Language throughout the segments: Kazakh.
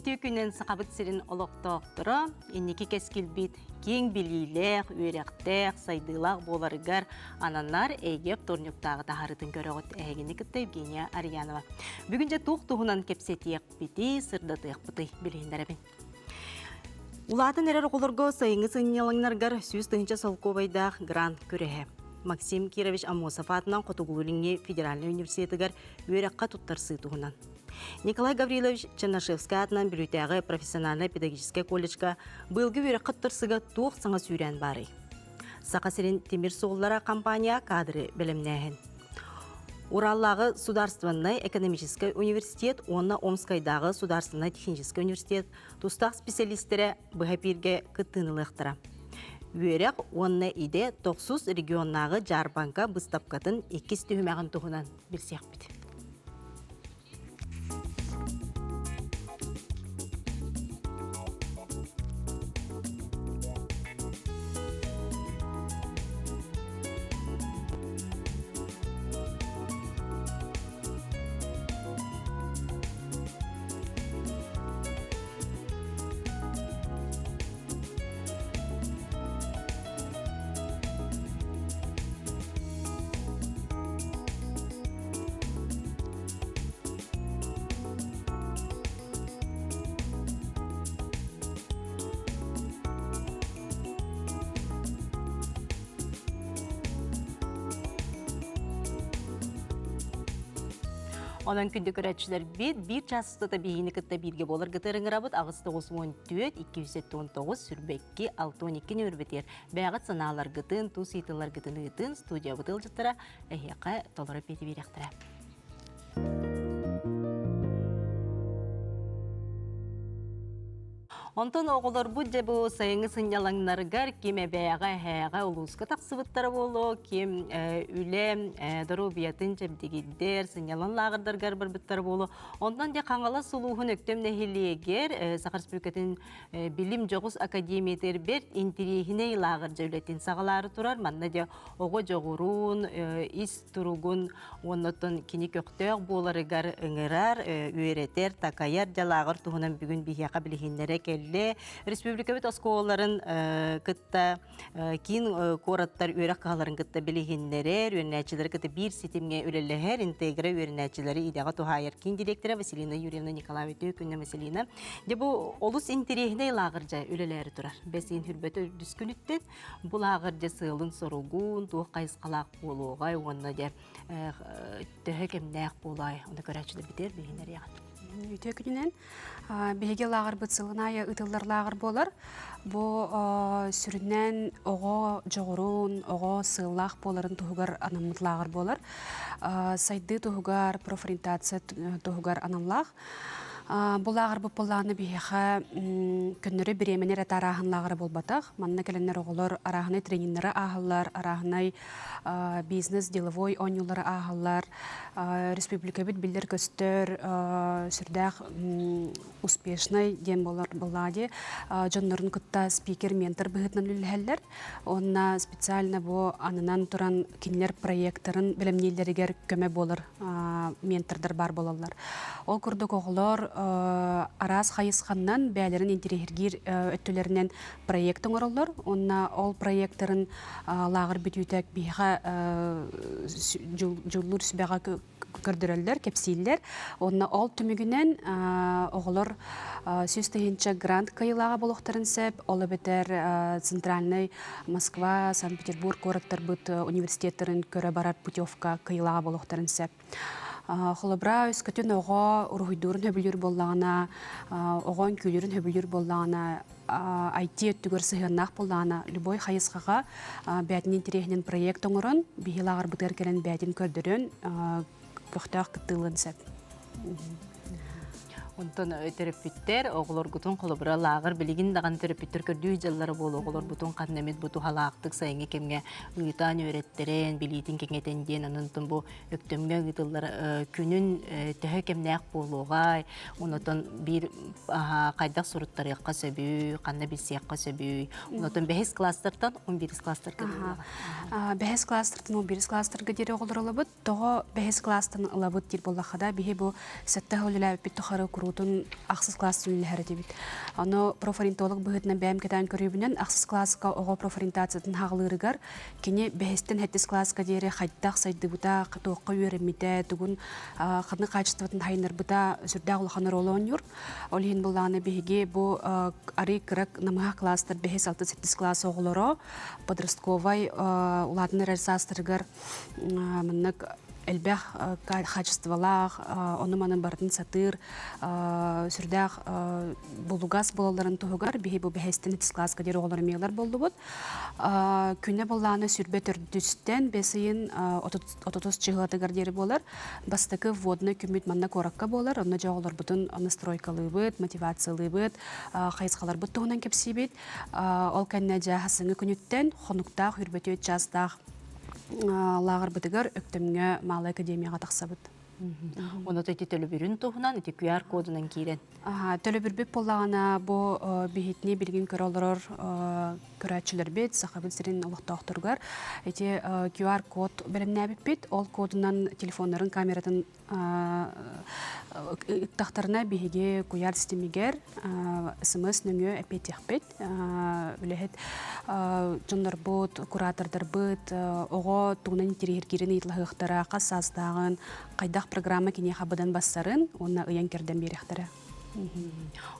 Үтүү күнен сақабыт сирин олоқтоқтыры, иннеки кескілбит, кең білейлек, үйректек, сайдылақ боларыгар ананар әйгеп торнюктағы тахарытын көріғыт әйгені кітті Евгения Арьянова. Бүгінже туқ-туғынан кепсетиек бити, сырдатыек бұты білейіндеребін. Улатын әрер қолырғы сайыңы сыңнелаңнарғар сүз тыңча Солковайдақ грант көрігі. Максим Кирович Амосов атынан Қотуғылыңе Федеральный университетігер өрекқа тұттарсы туғынан. Николай Гаврилович Чернышевский атынан Бирютағы профессиональный педагогический колледжға бұлғы өрек қыттырсыға туық саңа сүйрен бары. Сақасырын темір соғылара компания кадры білімнәхін. Ураллағы Сударственный экономический университет, онна Омскайдағы Сударственный технический университет тұстақ специалистері бұхапирге күттініліқтіра. Өрек онна иде 9 регионнағы Жарбанка бұстапқатын 2 түймәғін тұғынан білсек біді. Ondan күнді көрәтшілер bir часыста да бейіні кітті бірге болыр ғытырың рабыт ағысты 94-219 сүрбекке 612 нөрбетер. Бәғыт саналар ғытын, тұс етілер ғытын ғытын студия бұтыл жыттыра әйеқа толыры петі беректірі. Онтон оғылар бұдже бұл сайыңы сыңялаңнарғар кеме бәяға әйға ұлысқа тақсыбыттары болу, кем үлем, дұру биятын жәбдегеддер, сыңялан лағырдарғар бір бұттары болу. Онтан де қаңғала сұлуғын өктем нәхелегер, Сақар Республикатын білім жоғыз академиятер бер интерегіне лағыр жәулеттен сағалары тұрар. Манна де оғы жоғырун, ис тұруғын, оннотын кені көқтеғ боларығар ұңырар, үйретер, такаяр жалағыр тұғынан бүгін бейяқа білігендері Республика бит осколарын кытта кин кораттар өрек каларын кытта билигеннәре, үрнәчиләре кытта бир ситемгә үлеләһәр интегре үрнәчиләре идәгә тухайыр кин директоры Василина Юрьевна Николаева Төкүнне Василина. Де бу олус интерегне лагырҗа үлеләре турар. Бесин хүрбәте дүскүнүттен бу лагырҗа сылын сорулгун, тух кайсқалак болугай, онна де төһәкемнәк булай. Аны көрәчиләр битер бигеннәр ягат. Үтө күнінен беге лағыр бұтсылына ұтылдар лағыр болар. Бұл сүрінен оғы жоғырун, оғы сыллақ боларын тұғығар анамыт лағыр болар. Сайды тұғығар, профориентация тұғығар анамлақ. Бұл лағыр бұл болағыны бейхі күннері біременер әті арағын лағыры болбатақ. Манна кәлінер оғылар арағынай трениннері ағылар, арағынай бизнес, деловой оңылары ағылар. Республика бит білдер көстер сүрдәқ успешный дем болады. Жонларын күтті спикер, ментор бұғытнан үлхәлдер. Онна специально бұл анынан тұран кенлер проекттарын білімнейлерігер көмі болыр, ментордар бар болалар. Ол күрдік оғылар арас хайысқаннан бәлерін интерегергер өттілерінен проекттің оралар. Онна ол проекттарын лағыр бүтүйтәк бейға жыллыр сүбәға көрдірілдер, кепсейлер. Онна ол түмігінен оғылар сөстігінші грант кайылаға болуқтарын сәп, олы бетер Центральный Москва, Санкт-Петербург кораттар бұт университеттерін көрі барар путевка кайылаға болуқтарын сәп. Холобра өскөтін оға ұрғыдурын хөбілер болағына, оған күйлерін хөбілер болағына, айти өттігір сығыннақ болағына, любой хайысқаға бәтінен терехінен проект оңырын, бейілағыр бұтыр кәлін бәтін көрдірін, көқтақ күттілін сәп. Онтон терапевттер оғылар гутун қолыбыра лағыр білігін даған терапевттер көрдүй жаллары болу оғылар бұтун қаннамет бұту халақтық сайыңы кемге ұйтан өреттерен, білейтін кеңетенден, анынтын бұл өктөмге ұйтылар күнін төхі кемнәқ болуғай, онытын бір қайдақ сұруттарыққа сөбүй, қанна білсеққа сөбүй, онытын бәхес кластыртан 11 кластыр кірі. Бәхес кластыртан 11 кластыр кедері оғылар ұлабыд, тоғы бәхес кластыртан ұлабыд дер болақада, бейі бұл сәтті ғылыләбі бітті қары олутун аксыз класс үлләһәре дибит. Аны профориентолог быһытна бәм кетән көрүбүнен аксыз класска ого профориентациятын хагылырыгар кини бәһестен хәттис класска дире хаттак сайдыбыта кытоққа үйрәмите тугун хатны качествотын хайныр бута сүрдә улханыр олонюр. Олин булланы беге бу ари кырак намга класстар бәһес 6-8 класс оглоро подростковай уладны рәсастыргар мыннык элбэх качестволах, онуманын бардын сатыр, сүрдэх булугас болаларын туһугар, бихи бу бэхестен класска дер оғлар мейлар болду бут. Күнне болланы сүрбе төрдүстен бесейин 30 чыгылатыгар дери болар, бастакы водны күмүт манна коракка болар, онна жоғлар бутын настройкалы быт, мотивациялы быт, хайсқалар бут туғынан кепси бит, ол кәнне жахасыңы күнүттен, хонуктах, үрбөтөт жаздах, лагар бытыгар өктөмгө Малы академияга таксабыт. Оны төти төлө бүрүн туһунан ити QR кодунан кирен. Төлө бүрбүп боллагана бу бихитни билгин көрөлөр көрөчүлөр бит, сахабыт сирин улуктоктургар. Эти QR код береннәбит бит, ол кодунан телефоннарын камерадан тахтарына биһиге куяр системигер SMS нөңө эпетехбет үлехет жондар бот куратордар быт ого тугунан тирихир кирин итлахыктара кассастагын кайдах программа кине хабыдан бассарын онна ыян керден берехтара.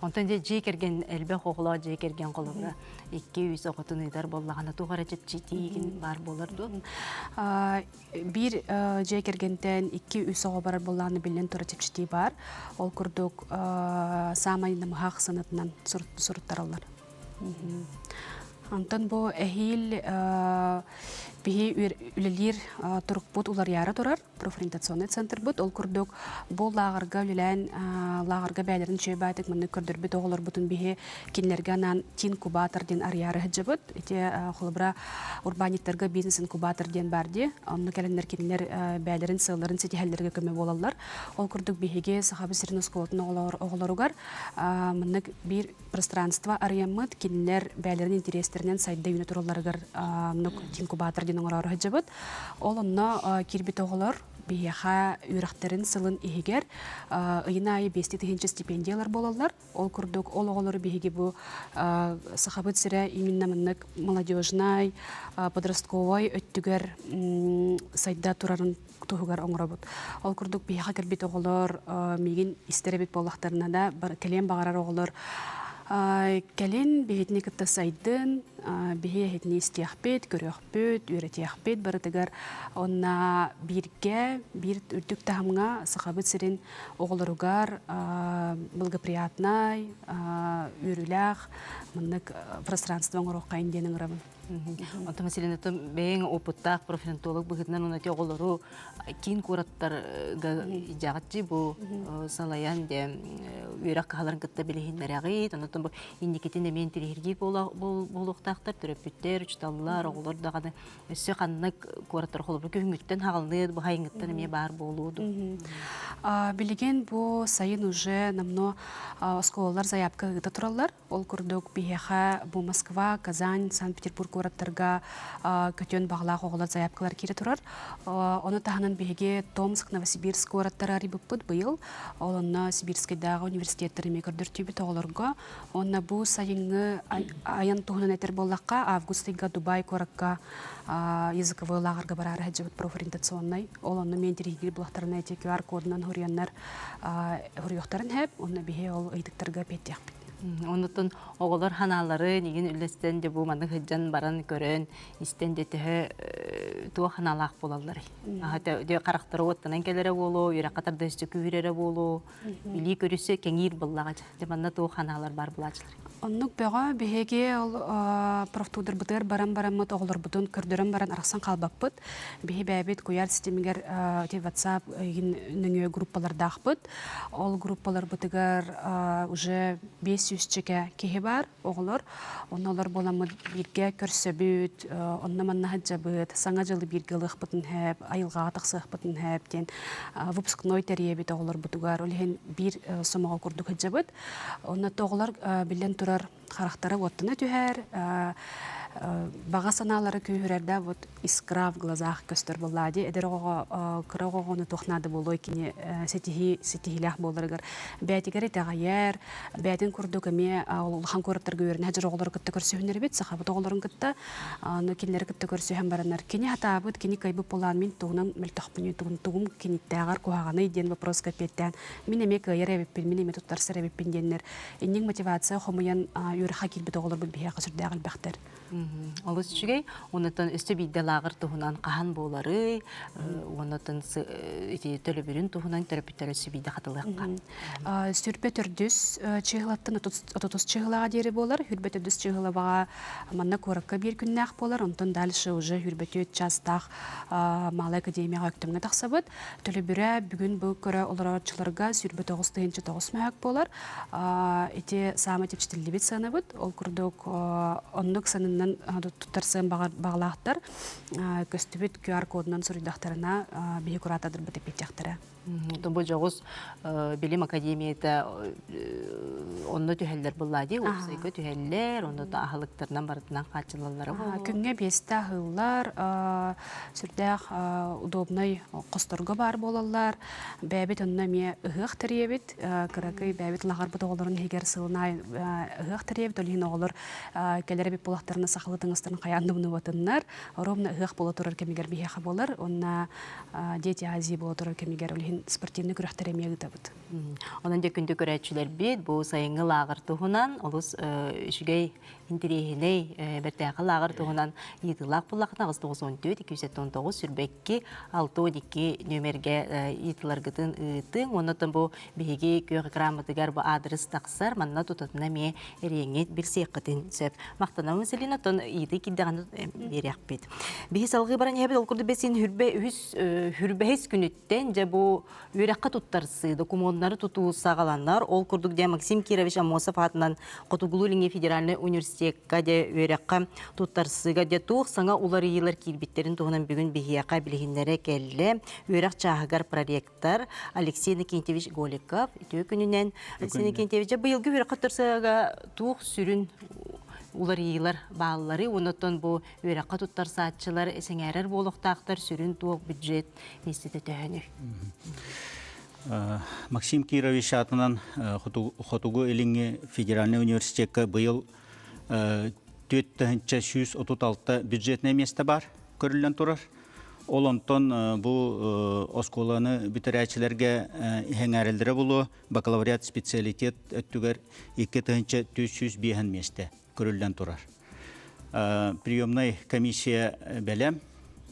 Онтан же жекерген элбе хогло жекерген колуна 200 окутун ыдар боллагана тугара жетчитигин бар болорду. Бир жекергентен 200 ого барар боллаганы билен тура жетчити бар. Ол курдук самайным хак сынытынан сурттаралар. Антон бу эхил бихи үлелир турукпут улар яра турар, профориентационный центр бут, ол курдук бу лагарга үлелен лагарга бәлерин чөйбайтык мынны көрдөрбүт оголор бутун бихи кинлерге анан инкубатор ден арьяры хыджыбыт, ити холбра урбаниттерге бизнес инкубатор ден барди, онны келендер кинлер бәлерин сылларын сетихеллерге көмө болалар, ол курдук бихиге сахабы сирин осколотун оголоругар мынны бир пространство арьяммыт кинлер бәлерин интерестеринен сайда юны тураларыгар инкубатор оңорор хыжыбыт. Ол онно кирбит оголор бияха үрәхтерин сылын ихигер ыйына айы 5 тыгынчы стипендиялар болалар. Ол курдук ол оголору биһиги бу сахабыт сире именно мыннык молодежный подростковой өттүгер сайда турарын туһугар оңоробут. Ол курдук бияха кирбит оголор мигин истеребит боллактарына да бар келем багарар оголор Кәлен бейетіне кітті сайдын, бейетіне істияқпет, көріқпет, үйретияқпет барытығар. Онна бірге, бір үрдік тағымға сақабыт сірін оғылыруғар, благоприятнай, үйріләқ, мұнық пространствоң ұрыққайын денің ұрабын. Онта мәселен өтім бәйін опыттақ профилантолог бұғытынан оны оғылыру кейін көраттар жағытчы бұл салаян де үйрақ қағаларын күтті білігіндер ағид. Онытын бұл индикетінде мен тірегерге болуқтақтар, түрөппеттер, үчталылар, оғылыр дағаны өсі қанынық көраттар қолы бұл күйінгіттен хағалыныр, бұл хайыңғыттан еме бар болуды. Білген бұл сайын уже намно осколалар заявка ғыта тұралар. Ол күрдік бейеға бұл Москва, Казань, Санкт-Петербург городтарга көтөн бағлақ оғылар заявкалар кері тұрар. Оны тағынан бейге Томск, Новосибирск городтары арибыппыд бұйыл. Олына Сибирскайдағы университеттеріме көрдіртүйбі тоғыларға. Оны бұл сайынғы аян туғынан әтер болаққа августыйға Дубай коракка языковой лагерга барары хаджабыт профориентационный. Олоны мен диригил бұлақтарына әте QR кодынан хұряннар хұрйоқтарын әп, оны бейге ол ұйдықтарға петтеқ. Онытын оғылар ханалары неген үлестен де бұл маны хыджан баран көрін, істен де туа ханалақ болалар. Қарақтары оттынан келері болу, үйрек қатарды үсті күйірері болу, үлі көрісі кеңір боллаға. Деманна туа ханалар бар бұлачылар. Оннук бөға беге ол профтудыр бұтыр баран-барамыт оғылар бұтын көрдірін баран арақсан қалбаппыт. Беге бәбет көяр системигер WhatsApp нүңе группалар бұт. Ол группалар бұтығар уже 500 чеке кеге бар оғылар. Онналар боламыд бірге көрсі бүт, онна манна хаджа бұт, саңа жылы бірге лық бұтын әп, айылға атақсық бұтын әп, ден выпускной тәрие бет оғылар бұтығар. Олеген бір сомаға көрдік хаджа бұт. Онна тоғылар білен тұрар қарақтары оттына түйер, Баға саналары күйірерді вот искра в глазах көстер болады. Эдер оға кырағоғыны тоқнады болу екені сетихилях болырығыр. Бәтігері тағайер, бәтін күрді көме ұлған көріптер көрін. Әжір оғылары күтті көрсүйінер бет, сақабыт оғыларын күтті, нөкелері күтті көрсүйін баранар. Кені хатабыт, кені кайбы болан мен туғынан мүлтіқпіне туғым кенеттәғар қоғағаны иден вопрос көпеттен. Мен еме кайыр әбеппен, мен еме тұттар сыр әбеппен денер. Еннің мотивация қомыян үйіріға келбет оғылар бұл бейе қасырдағы әлбәқтер. Олыс жүгей, онытын өсті бейді лағыр тұғынан қахан болары, онытын төлі бірін тұғынан төріпіттер өсті бейді қатылыққа. Сүрбе түрдіс чығылаттын ототыз чығылаға дері болар, хүрбе түрдіс чығылаға манна көрікке бір күннәқ болар, онтын дәліші ұжы хүрбе төт жастақ малы академияға өктіміне тақсабыд. Төлі бірі бүгін бұл көрі оларарчыларға сүрбе 9-9 мәк болар. Эти самы тепштілі бет саңабыд, ол күрдік оннық санынан туттарсын бағалақтар көстібіт QR кодынан сұрыдақтарына бейі құратадыр бұты петтяқтары. Бұл жоғыз білім академияда онны түйелдер бұллади, оқсайғы түйелдер, онны да ағылықтарынан барытынан қатшылалары бұл. Күнге бесті ағылар, сүрдәқ удобной қостырғы бар болалар, бәбет онына ме ұғық тіребет, кірақы бәбет лағар бұты оларын егер сылынай ұғық тіребет, олығын оғылар кәлері бет болақтарына сақылытыңыстарын қаянды бұны бұтынлар, ромна ұғық болы тұрар кәмегер бейеқі болар, онына дети азии болы тұрар кәмегер спортивный күрәхтер әмегі табыд. Онын дөкінді көрәтшілер бет, бұл сайыңғы лағыр тұғынан, олыс үшігей интерегіней бәртәқі лағыр тұғынан етілақ бұлақына 994-219 сүрбәкке 612 нөмерге етіларғытын ұйтың. Онытын бұл бейге көғі грамотығар бұл адрес тақсар, манна тұтатына ме әреңет бір сейққытын сөп. Мақтанауын сәлін ұтын еті кеддіғаны берек бет. Бейі салғы баран ебет олқырды бәсін хүрбәйіз күніттен жа бұл үйрәққа тұттарсы, документтары тұту сағаланар. Ол күрдік де Максим Кирович Амосов атынан Қотугулулинге федеральный университетка де үйрәққа тұттарсыға де туқ саңа улар елер келбеттерін туғынан бүгін бейіяқа білгендері кәлі. Үйрәқ чағығар проекттар Алексей Никентьевич Голиков. Үті күнінен Алексей Никентьевич бұйылғы үйрәққа тұрсыға туқ сүрін улар елер бағылары, онытын бұл үйрәққа тұттар саатчылар, әсеңәрер болуқтақтар, сүрін туық бюджет нестеті төхіні. Максим Кирович атынан Хотугу Элинге федеральный университетке бұйыл 436 бюджетіне месті бар, көрілен тұрар. Ол онтон бұл осколаны бітірәчілерге хәңәрелдері болу, бакалавриат специалитет өттігер 2-305 месті көрілден тұрар. Приемный комиссия бәлем,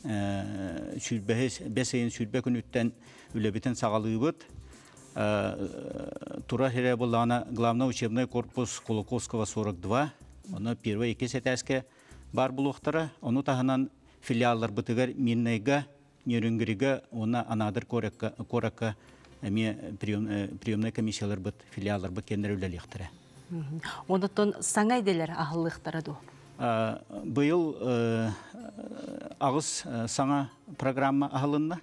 бәсейін сүрбе күніттен үлебетін сағалығы бұд. Тура хере болағына главный учебный корпус Кулаковского 42, оны первый екі сәтәске бар бұлуқтары, оны тағынан филиаллар бұтығар Миннайға, Нерінгіріға, оны анадыр коракка приемный комиссиялар бұд, филиаллар бұд кендер үлеліктірі. Онытын саңа еделер ағылықтары ду? Бұйыл ағыз саңа программа ағылынна.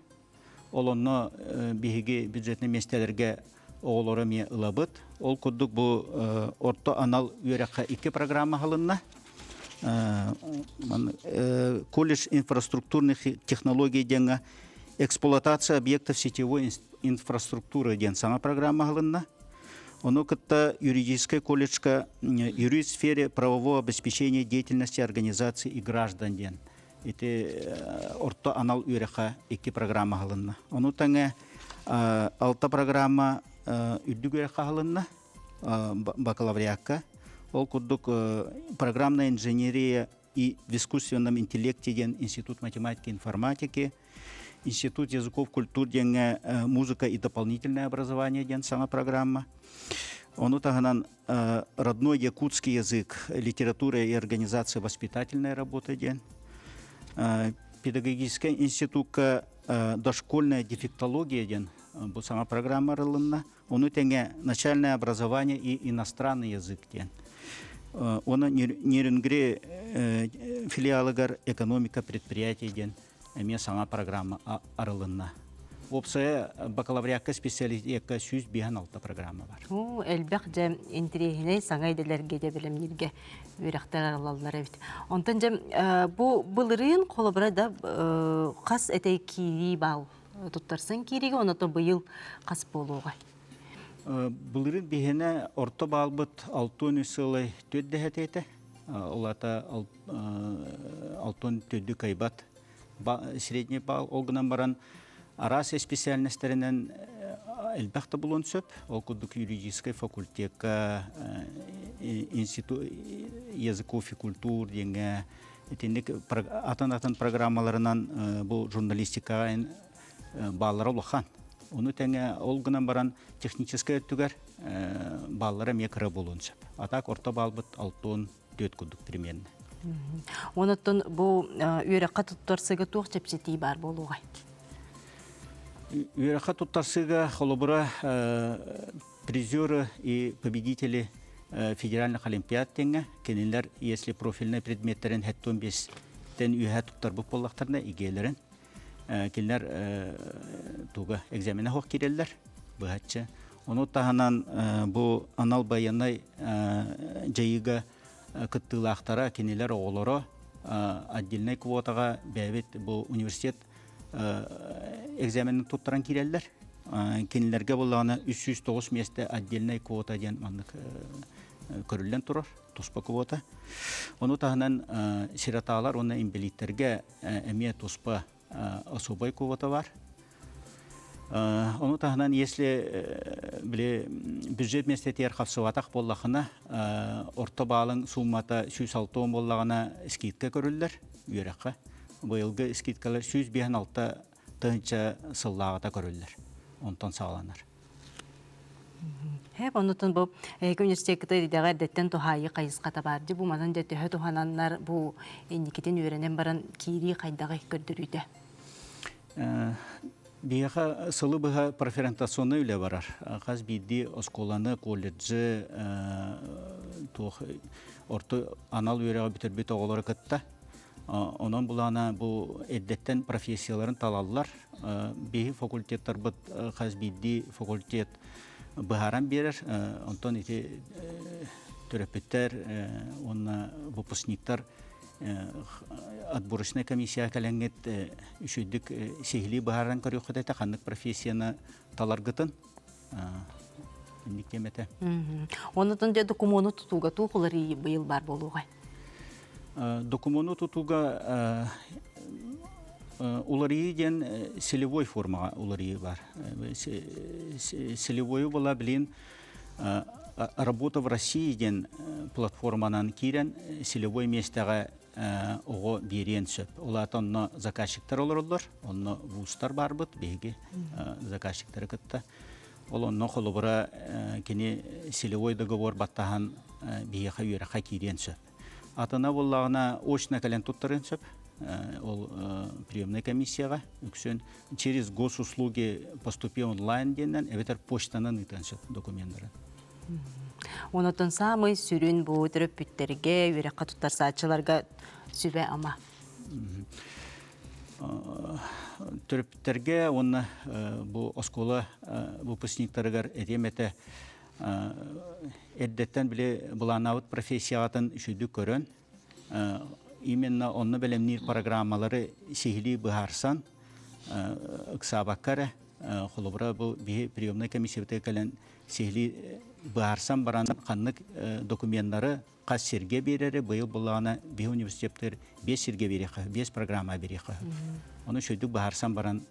Ол оны бейге бюджетный местелерге оғылары ме ұлабыд. Ол күдік бұл орта анал үйрәққа 2 программа ағылынна. Колледж инфраструктурных технологий денге эксплуатация объектов сетевой инфраструктуры ден саңа программа ағылынна. Оно кытта юридическая колледжка юрид в сфере правового обеспечения деятельности организаций и граждан ден. Это орто анал үйрәқа 2 программа алынна. Оно таңа 6 программа үддік үйрәқа алынна бакалавриатка. Ол күрдік программная инженерия и в искусственном интеллекте ден Институт математики и информатики, Институт языков культур ден музыка и дополнительное образование ден сама программа. Он таган родной якутский язык, литература и организация воспитательной работы ден. Педагогический институт дошкольная дефектология ден, бұл сама программа рылынна. Он тенге начальное образование и иностранный язык ден. Он нерінгре филиалыгар экономика предприятий ден. Эме сама программа арылынна. Опсая бакалавриатка специалитетка 106 программа бар. О, элбэх же интерехине саңайдыларга де билемнерге үрәхтәр алалар бит. Онтан же бу былырын колобра да кас этей кири бал. Туттарсын кириге оното быйыл кас болууга. Былырын бихене орто балбыт 6 сылы төддәһәтәте. Олата 6 төддү кайбат. Средний бал олгынан баран арасы специальностьтеринен элбәхтә булун сөп, ол кудук юридический факультетка, институт языков и культур деңе, этинник атын программаларынан бу журналистика баллары улахан. Оны тәңе олгынан баран технический түгәр баллары мекра булун сөп. Атак орта балбыт 6 төт кудук примерно. Онотон бу үрәккә туттарсыга тук чепчети бар болууга. Үйрәхә туттарсыга холобура призеры и победители федеральных олимпиад теңе, кенелер, если профильный предметтерин 15-тен үйәхә туттар бұп боллақтарына игелерін, кенелер туға экзамена хоқ керелер, бұхатчы. Оны тағынан бұл анал баянай жайыға кыттылақтара кенелер оғылары отдельный квотаға бәбет бұл университет экзаменин туттаран киреллер. Кенилерге буллагана 309 месте отдельный квота ден маннык көрүллен турар, туспа квота. Оны тагынан сираталар оны имбелиттерге эмие туспа особой квота бар. Оны тагынан если биле бюджет месте тер хавсыватак боллахына орто балың суммата 106 боллагана скидка көрүллер үйрәккә. Быйылгы скидкалар 106 тынча сыллағыта көрілдер. Онтан сағаланар. Хеп онутун бу университетте дидәгә дәттән тухайы кайыската барды. Бу манан дәттә тухананнар бу никетен үйрәнен баран кири кайдагы көрдүрүдә. Бияха сылы быга преферентационны үле барар. Каз бидди осколаны колледжи тух орто анал үйрәгә битербит оголары кытта. Онан булана бу эддеттен профессияларын талаллар. Бихи факультеттар бит хазбидди факультет быһаран берер. Онтон ити төрөппеттер, онна выпускниктар отборочная комиссия калеңет үшүдүк сехли быһаран көрөкөтө ханнык профессияны таларгытын. Никемете. Онотон же документ тутуга тухулары быйыл бар болууга. Документу тутуга уларии ден селевой формага уларии бар. Селевой была, блин, работа в России ден платформанан кирен селевой местага ого берен сөп. Олатонно заказчиктар олорлар, онно вустар барбыт, беги заказчиктар кытта. Олонно холобура кени селевой договор баттахан бияха үйраха кирен сөп. Атына боллағына очно кален туттарын сөп. Ол приемная комиссияға үксен через госуслуги поступи онлайн денен эветер почтанан итен сөп документтарын. Онотон самый сүрүн бу төрөпүттерге үйрәккә туттарсаачыларга сүбә ама. Төрөпүттерге онна бу оскола выпускниктарыгар эдемете эддеттен биле буланавыт профессиятын үшүдү көрөн. Именно онны белемнир программалары сихили быһарсан ыксабаккара холобра бу бии приемная комиссия кален сихили быһарсан баран каннык документтары кас серге берери быйыл булана бии университеттер 5 серге берек, 5 программа берек. Оны шөйдүк быһарсан баран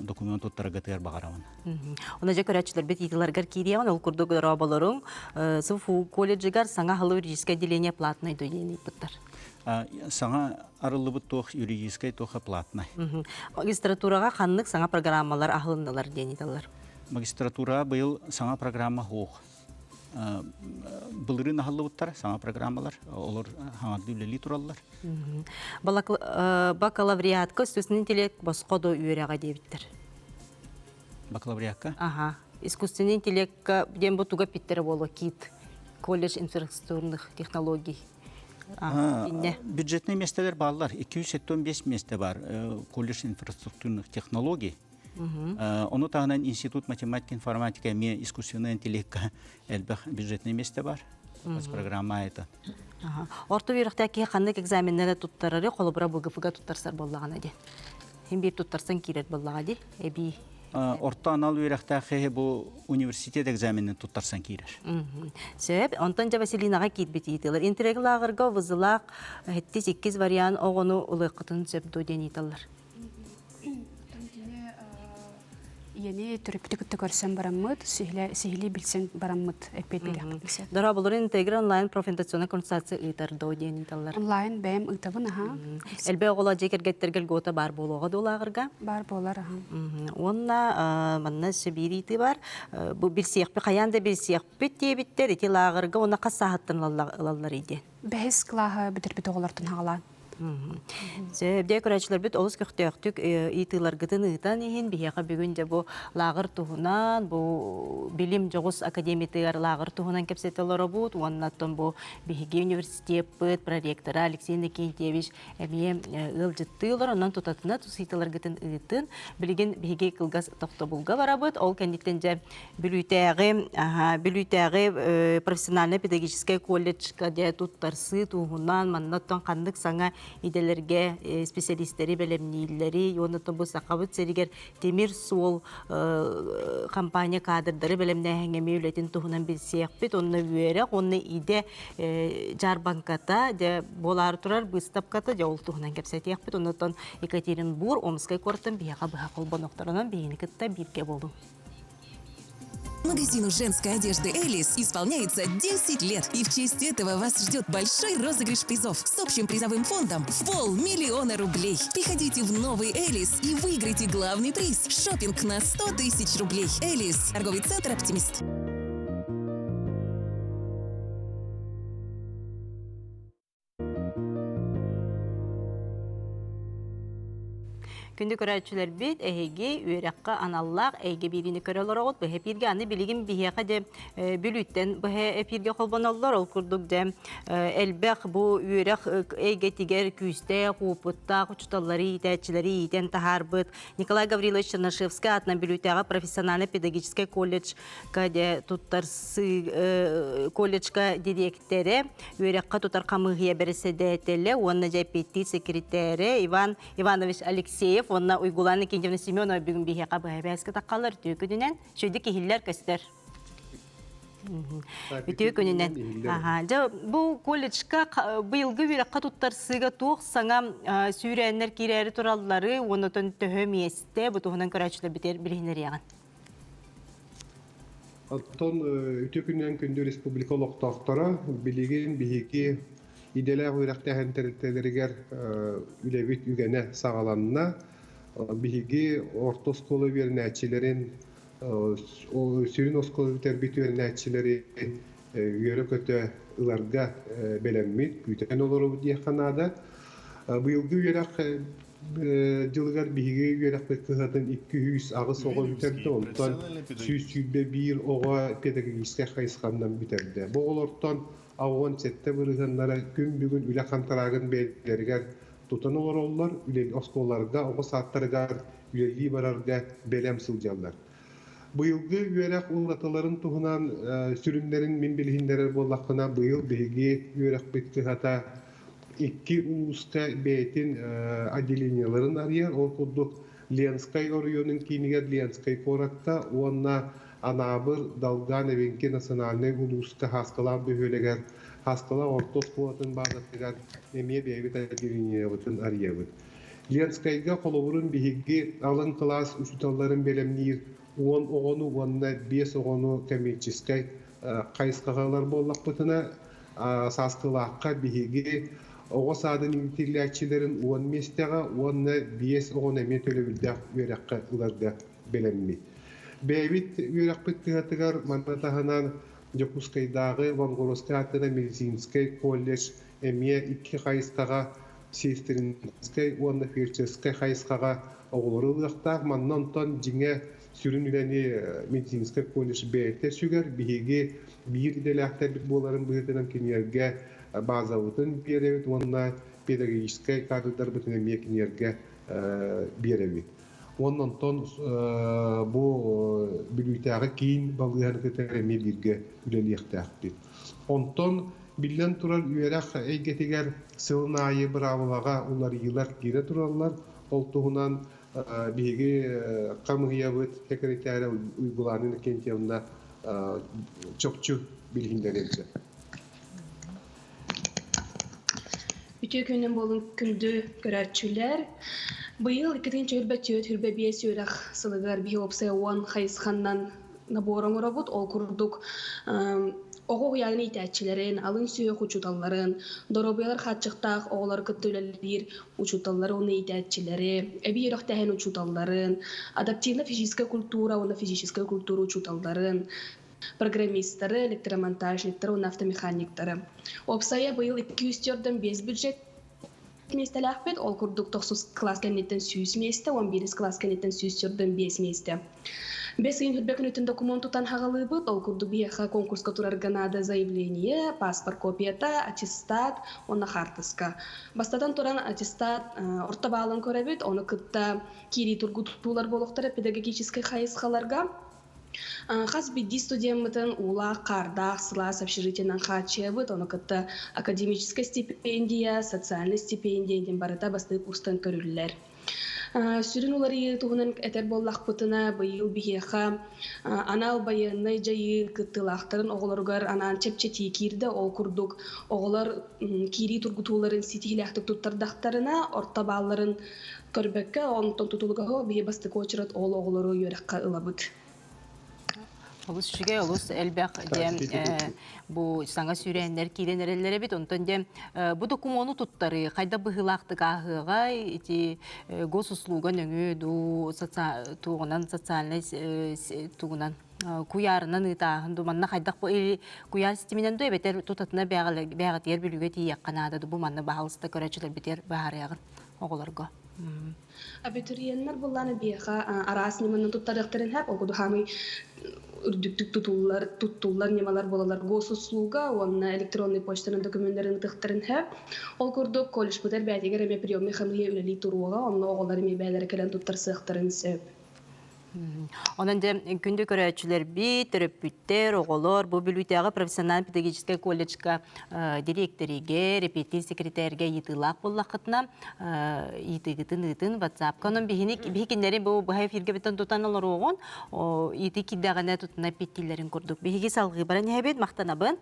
документ оттарагатыр багаравын. Оны же көрәчләр бит итиләргә кирияган ул курдук рабаларың СУФУ колледжигар саңа халы юридическое отделение платное доени биттер. Саңа арылыбыт тох юридическое тоха платное. Магистратурага ханнык саңа программалар ахылындылар дениталар. Магистратура быйыл саңа программа хук. Былырын ахылыбыттар саңа программалар, олар хаңарды үлели тураллар. Бакалавриатка искусственный интеллект басқодо үйрәгә дебиттер. Бакалавриатка? Ага. Искусственный интеллектка дем бутуга питтер боло кит. Колледж инфраструктурных технологий. Бюджетный местелер баллар. 275 месте бар колледж инфраструктурных технологий. Оны тағынан институт математика, информатика, ме искусственный интеллектка әлбәқ бюджетный месте бар. Программа это. Орто бирықтаки қандық экзаменнері туттарары қолыбыра бұғыфыға туттарсар боллағана де. Хем бір туттарсан керет боллаға де. Орта анал үйрәқтәқі бұл университет экзаменін туттарсан кейрер. Сөп, онтан жа Василинаға кейтбет етілер. Интереглағырға вызылақ, әтті 8 вариан оғыны ұлықытын сөп дойден етілер. Yeni türüptükütte görsen baramıd, sihli bilsen baramıd, epey bilaklıklısı. Dara bulur integre online profentasyona konsultasiya ıtar dojeni italar. Online bəyəm ıtabın, aha. Elbə ola jeker gettergel gota bar boloğa dolağırga. Bar bolar, aha. Onna manna sebiriti var. Bu bir siyaqpi, qayanda bir siyaqpi tebitter, iti lağırga, ona qassahattın lallar idi. Bəhis qılağı bitir-bit oğulardan hağalan. Сөбде көрәчілер бүт олыс көқтөқтік итылар гытын ытан ехен бияға бүгінде бұл лағыр туғынан, бұл білім жоғыз академиятығар лағыр туғынан кәпсетелері бұд, оннаттан бұл бейге университет бұд, проректора Алексей Никентьевич әмие ұл жыттылар, оннан тұтатына тұс итылар гытын ытын, білген бейге қылғас тоқты бұлға бара бұд, ол кәндіктен жа бүлүйтәғі профессиональный педагогический колледжға де тұттарсы туғынан, маннаттан қандық саңа иделерге специалисттери белемнилleri йонутун бу сакабыт серигер темир суол компания кадрдары белемне хеңеме үлетин тухунан билсекпит онны үерек онны иде жарбанката де болар турар быстапката же ол тухунан кепсетекпит оннотон Екатеринбург Омскай кортон бияга быха колбонокторунан бийиникытта бирге болду. Магазину женской одежды «Элис» исполняется 10 лет, и в честь этого вас ждет большой розыгрыш призов с общим призовым фондом в 500 000 рублей. Приходите в новый «Элис» и выиграйте главный приз – шопинг на 100 000 рублей. «Элис» – торговый центр «Оптимист». Күнді көрәтшілер бет, әйге үйрәққа аналлақ, әйге біріні көрелер оғыт, бұхе пирге аны білігін бігеға де бүліттен бұхе пирге қолбаналар ол күрдік де әлбәқ бұл үйрәқ әйге тегер күсте, қуыпытта, құчыталары, итәтшілері, итен тахар бұд. Николай Гаврилович Чернышевский атынан бүліттәға профессиональный педагогический колледж кәде тұттарсы колледжка директері үйрәққа тұтар қамығия бірісі дәтелі, оны жәпетті секретәрі Иван Иванович Алексеев онна уйгуланы Кенжевна Семенова бүгін бейхеқа бұхайбәскі таққалар түйкүдінен, шөйді кехиллер көстер. Түйкүдінен. Бұл колледжка бұйылғы үйраққа тұттарсыға туық саңа сүйрәнлер керәрі тураллары, оны төн төхі мейесте бұтығынан көрәчілер бітер білігінер яған. Аттон үтөкүнен күндө республикалык тактара билеген бихеки иделер уйрактаган территориялергер үлебит үгәнә сагаланна бихеги орто школа вернәчиләрен сүйрен школа тербит вернәчиләре үйрәк көтә уларга беләммит күтән олору дияканада быелгы үйрәк жылгар бихеги үйрәк беккәтен 200 агыс ого битерде онтан 101 ого педагогический хайскандан битерде бу олортон Ağın sette bırıganlara gün bugün üle kantaragın belirger tutanı olurlar, üle oskolarga, o saatlarga, üleliği bararga belem sılcalar. Bu yılgı üyerek uğratıların tuhunan sürünlerin min bilhinleri bollakına bu yıl bilgi üyerek bitti hata 2 usta beytin adiliniyaların arıyor. O kudduk Lenskay oruyonun kiniger Lenskay korakta, ona Anabır Dalgan evinki nasyonalne uluska hastalar bühüleger hastalar ortos kuatın bağdatıgar emeye beyvit adiliniyavatın arıyavıt. Lenskayga koluvurun bihigi alın klas usutalların belemnir 10 oğunu 5 oğunu kemeçiskay kayıskağalar bollakpıtına saskılaqqa bihigi oğa sadın intilakçilerin 10 mesteğe 5 oğun emeye tölebildak üyerekka ularda belemmi. Бәйбит үйрәк биттігатығар манатаханан Жокускайдағы Вангороскатына медицинскай колледж әме 2 қайысқаға сестринскай, онна фельдшерскай қайысқаға оғылыры ұлықтақ маннан тон жіңе сүрін үләне медицинскай колледж бәйттер сүгер бейге бір иделәқтер бит боларын бұйырдынан кенерге базауытын беревет, онна педагогическай кадрдар бұтын әме кенерге беревет. Ondan bu bilütəği kiyin balığını kəterəmə birgə üləliyəxtəqdir. Ondan bilən turar üyərək əygətiger sığın ayı bıravılağa onlar yıllar gire turarlar. Oltuğunan bilgi kamıgıyabıt sekretəri uygulanın kentiyonda çokçu bilginlerimiz. Bütün günün bolun kündü görətçülər. Bu yıl 2-ci hürbə 5 yörək sılıgar bir opsiya 10 xayısxandan naboran rabot ol kurduk. Oğu yani itətçilərin, alın suyuq uçutalların, dorobiyalar xatçıqtaq, oğular küttüləlir uçutalları, onu itətçiləri, əbi yörək təhən uçutalların, adaptivna fizическая kultura, ona fizическая kultura uçutalların, программисттары, электромонтажниктары, он автомеханиктары. Опсая быйыл 204'den 5 бюджет местеләк бит, ол курдук 9 класс кәнеттен 100 месте, 11 класс кәнеттен 104'den 5 месте. Без ин хурбекн үтен документ тутан хагалы бит, ол курду бияха конкурска турарга надо заявление, паспорт копията, аттестат, онна хартыска. Бастадан туран аттестат орта балын көрәбит, оны кытта кири тургутулар болохтары педагогический хайысхаларга. Хас бидди студентмытын ула карда сылас общежитиянан хачебыт, оны кытта академическая стипендия, социальная стипендия ден барыта басты курстан көрүллер. Сүрін улары туғынан әтер боллақ бұтына бұйыл бігеға анал байыны жайы кыттылақтарын оғыларғар анан чепчети кирді ол күрдік оғылар кири тұргутуларын сетиләқтік тұттардақтарына орта балларын көрбекке онтон тұтылғағы біге басты көчірат ол оғылары өрекқа ылабыт. Олус шүге, олус әлбәқ bu sana sürenler kirenерелләре бит, онтон де bu документу туттары, кайда быһылақты кахыга, ити госуслуга нөңү ду тугунан социальный тугунан куярынан итаһын думанна кайдак бу куяр системинен ду бетер тутатына бягатер билүгө тиек канада бу манна баалыста көрөчүлөр бетер баарыягын оголорго. Абитуриенттер булланы бияха арасны мынын туттарыктарын хап огуду хамы үрдүктүк туттулар немалар болалар госуслуга, онна электронный почтанын документтарын тыктарын хап. Ол курдук колледж бутер бәтигер эме приемный хамлы үлели туруга, онна оголар эме бәләре келен туттар сыктарын сөп. Онан де күндө көрөчүлөр бит, терапевттер, оголор, бу билүтөгө профессиональ педагогический колледжга директориге, репетитор секретарьге йытылак боллакытына итигитин WhatsApp канон бихикиннери бу эфирге битен тутаналар огон, итикидагына тутна петтилерин курдук. Бихиги салгы баран хебет мактанабын.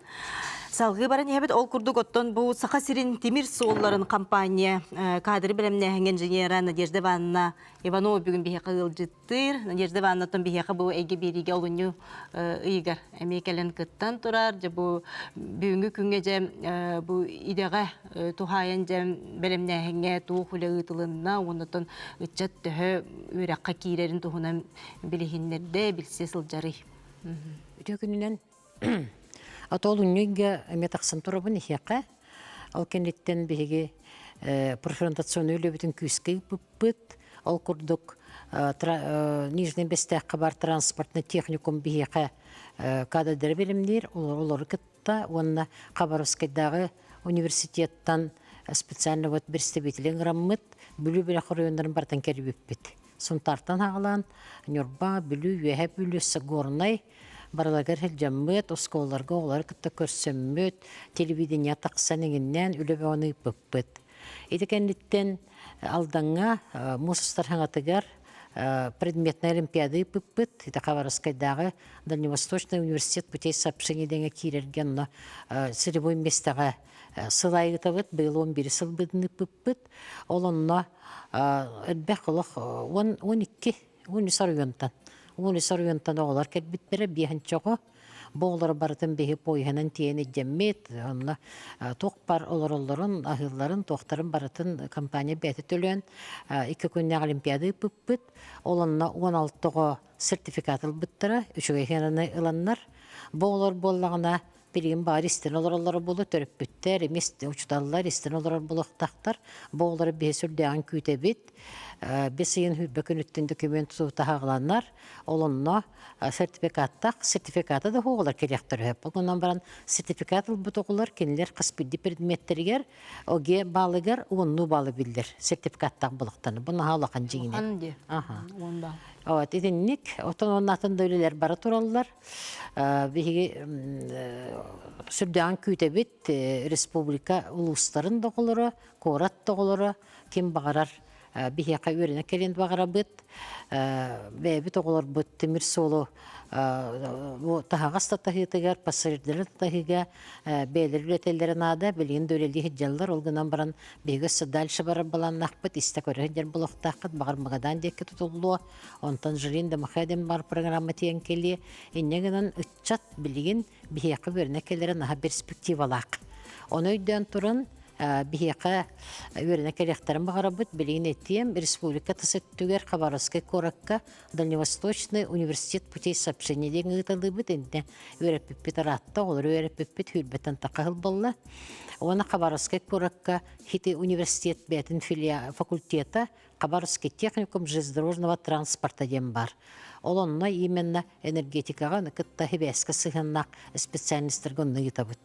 Салгы баран хебет ол курдук оттон бу Саха Сирин Тимир Соолларын компания кадры билемне инженера Надежда Ивановна Иванова бүгүн бихи кылжыттыр. Надежда Ивановна бихи бу эге бириге олуню ыйгар эмекелен кыттан турар. Бу бүгүнгү күнгө же бу идега тухайын же билемне туу хулы ытылына онотон ычат төхө үракка кийрерин тухунан билихиннерде билсе сылжары. Төкүнүнөн Атолуньга метаксан турабын ихяка. Ал кенеттен биги профронтационный бүтүн күскей быт. Ал курдук Нижний Бестәккә бар транспортный техникум бихиқа кадр белемнер, олар кытта, онна Хабаровскайдагы университеттан специально вот берстебителен граммыт, бүлү-бүлү хорыйондарын бартан кербиппит. Сунтартан ағалан, нюрба, бүлү, вехеп бүлү, сагорнай, баралагар хелжаммыт, осколарга олар кытта көрсөммөт, телевидение тақсаныңыннан үлөбе оны пыппыт. Идекенлиттен алданга мусустар хаңатыгар предметная олимпиады пыппыт, это Хабаровскайдагы Дальневосточный университет путей сообщений деньги кирерген, но сыревой местага сылайгытавыт, был он бересыл быдны пыппыт, олонно элбеколох 12 сарыйонтан оғылар кәлбітбері бейхін чоғы, Боғлар бартын бейі бойғанын тиені деммет, онна тоқпар олар-оларын, ағыларын, тоқтарын барытын компания бәті төлен, 2 күнне олимпиады пүппіт, оланна 16-ғы сертификат ұлбыттыра, үшіге хенаны ұланнар, боғлар болағына Билигин бары истен олороллары болу, төрөппүттер, эмес учталлар истен олорор болуктактар. Боолары бесүрдәгән күтәбит. Без ен хүбәкөн үттен документ тутагыланнар. Олонно сертификаты да хоголар керектер хеп. Оннан баран сертификат бутугулар кинилер кыспыды предметтергер, оге балыгар онну балы билдер. Сертификаттак булыктаны. Буны халакан жигине. Анди. Аха. Онда. Вот, идинник, отон оннатын дөйлелер бара тураллар. Биги сүрдәгән күтәбит республика улустарын доголары, корат доголары, ким багарар бихяка үренә келен багара бит. Бәбит оголар бит темир соло бу тахагаста тахитыгар пассажирлар тахига бәйлерләтелләре нада билген дөйлели хиҗаллар олгынан баран бигәс дальше бара баланнак бит истә көрәҗәр булыктакыт багармагадан декке тутулу онтан жиринде махадем бар программа тиен кели иннегенен үтчат билген бихяка үренә келләре наха перспективалак. Оны өйдән турын бихяка үренә керектерин багарабыт билген этем республика тасыттүгәр Хабаровский коракка Дальневосточный университет путей сообщения деген гытылыбыт инде үрәппит таратта олар үрәппит хүрбәтен такыл булла. Оны Хабаровский коракка хити университет бәтин факультета Хабаровский техникум железнодорожного транспорта дем бар. Олонна именно энергетикага кытта хебеска сыгыннак специалисттер гонны ютабыт.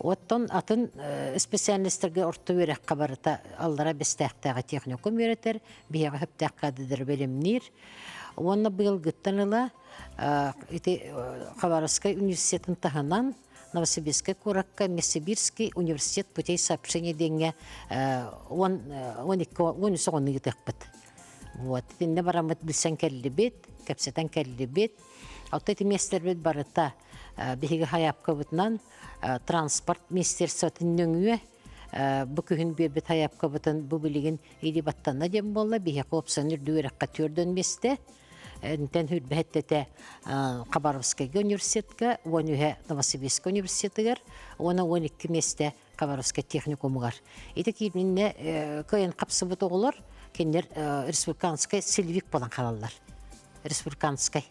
Оттон атын специалисттерге орто өрек кабарыта аллара бестәктәге техникум өретер, бияга хөптәккә дидер белемнир. Онны быел гыттаныла Хабаровский университетын таханан Новосибирский коракка Мессибирский университет путей сообщения денге 12 соғыны гытакпыт. Вот, инде барамыт билсән кәлли бит, кәпсәтән кәлли бит. Алты местер бит барыта биһиге хаяпка бутнан транспорт министерствотын нөңүе бу күһүн бирбит хаяпка бутан бу билигин иди баттанна дем болла биһи копсаныр дүрәккә төрдөн месте энтен хүрбәттә Хабаровский университетка, онуһе Новосибирск университетыгар, оны 12 месте Хабаровский техникумгар. Ити кибинне кыйын капсы бутугулар, кендер республиканский силвик болан калалар. Республиканский.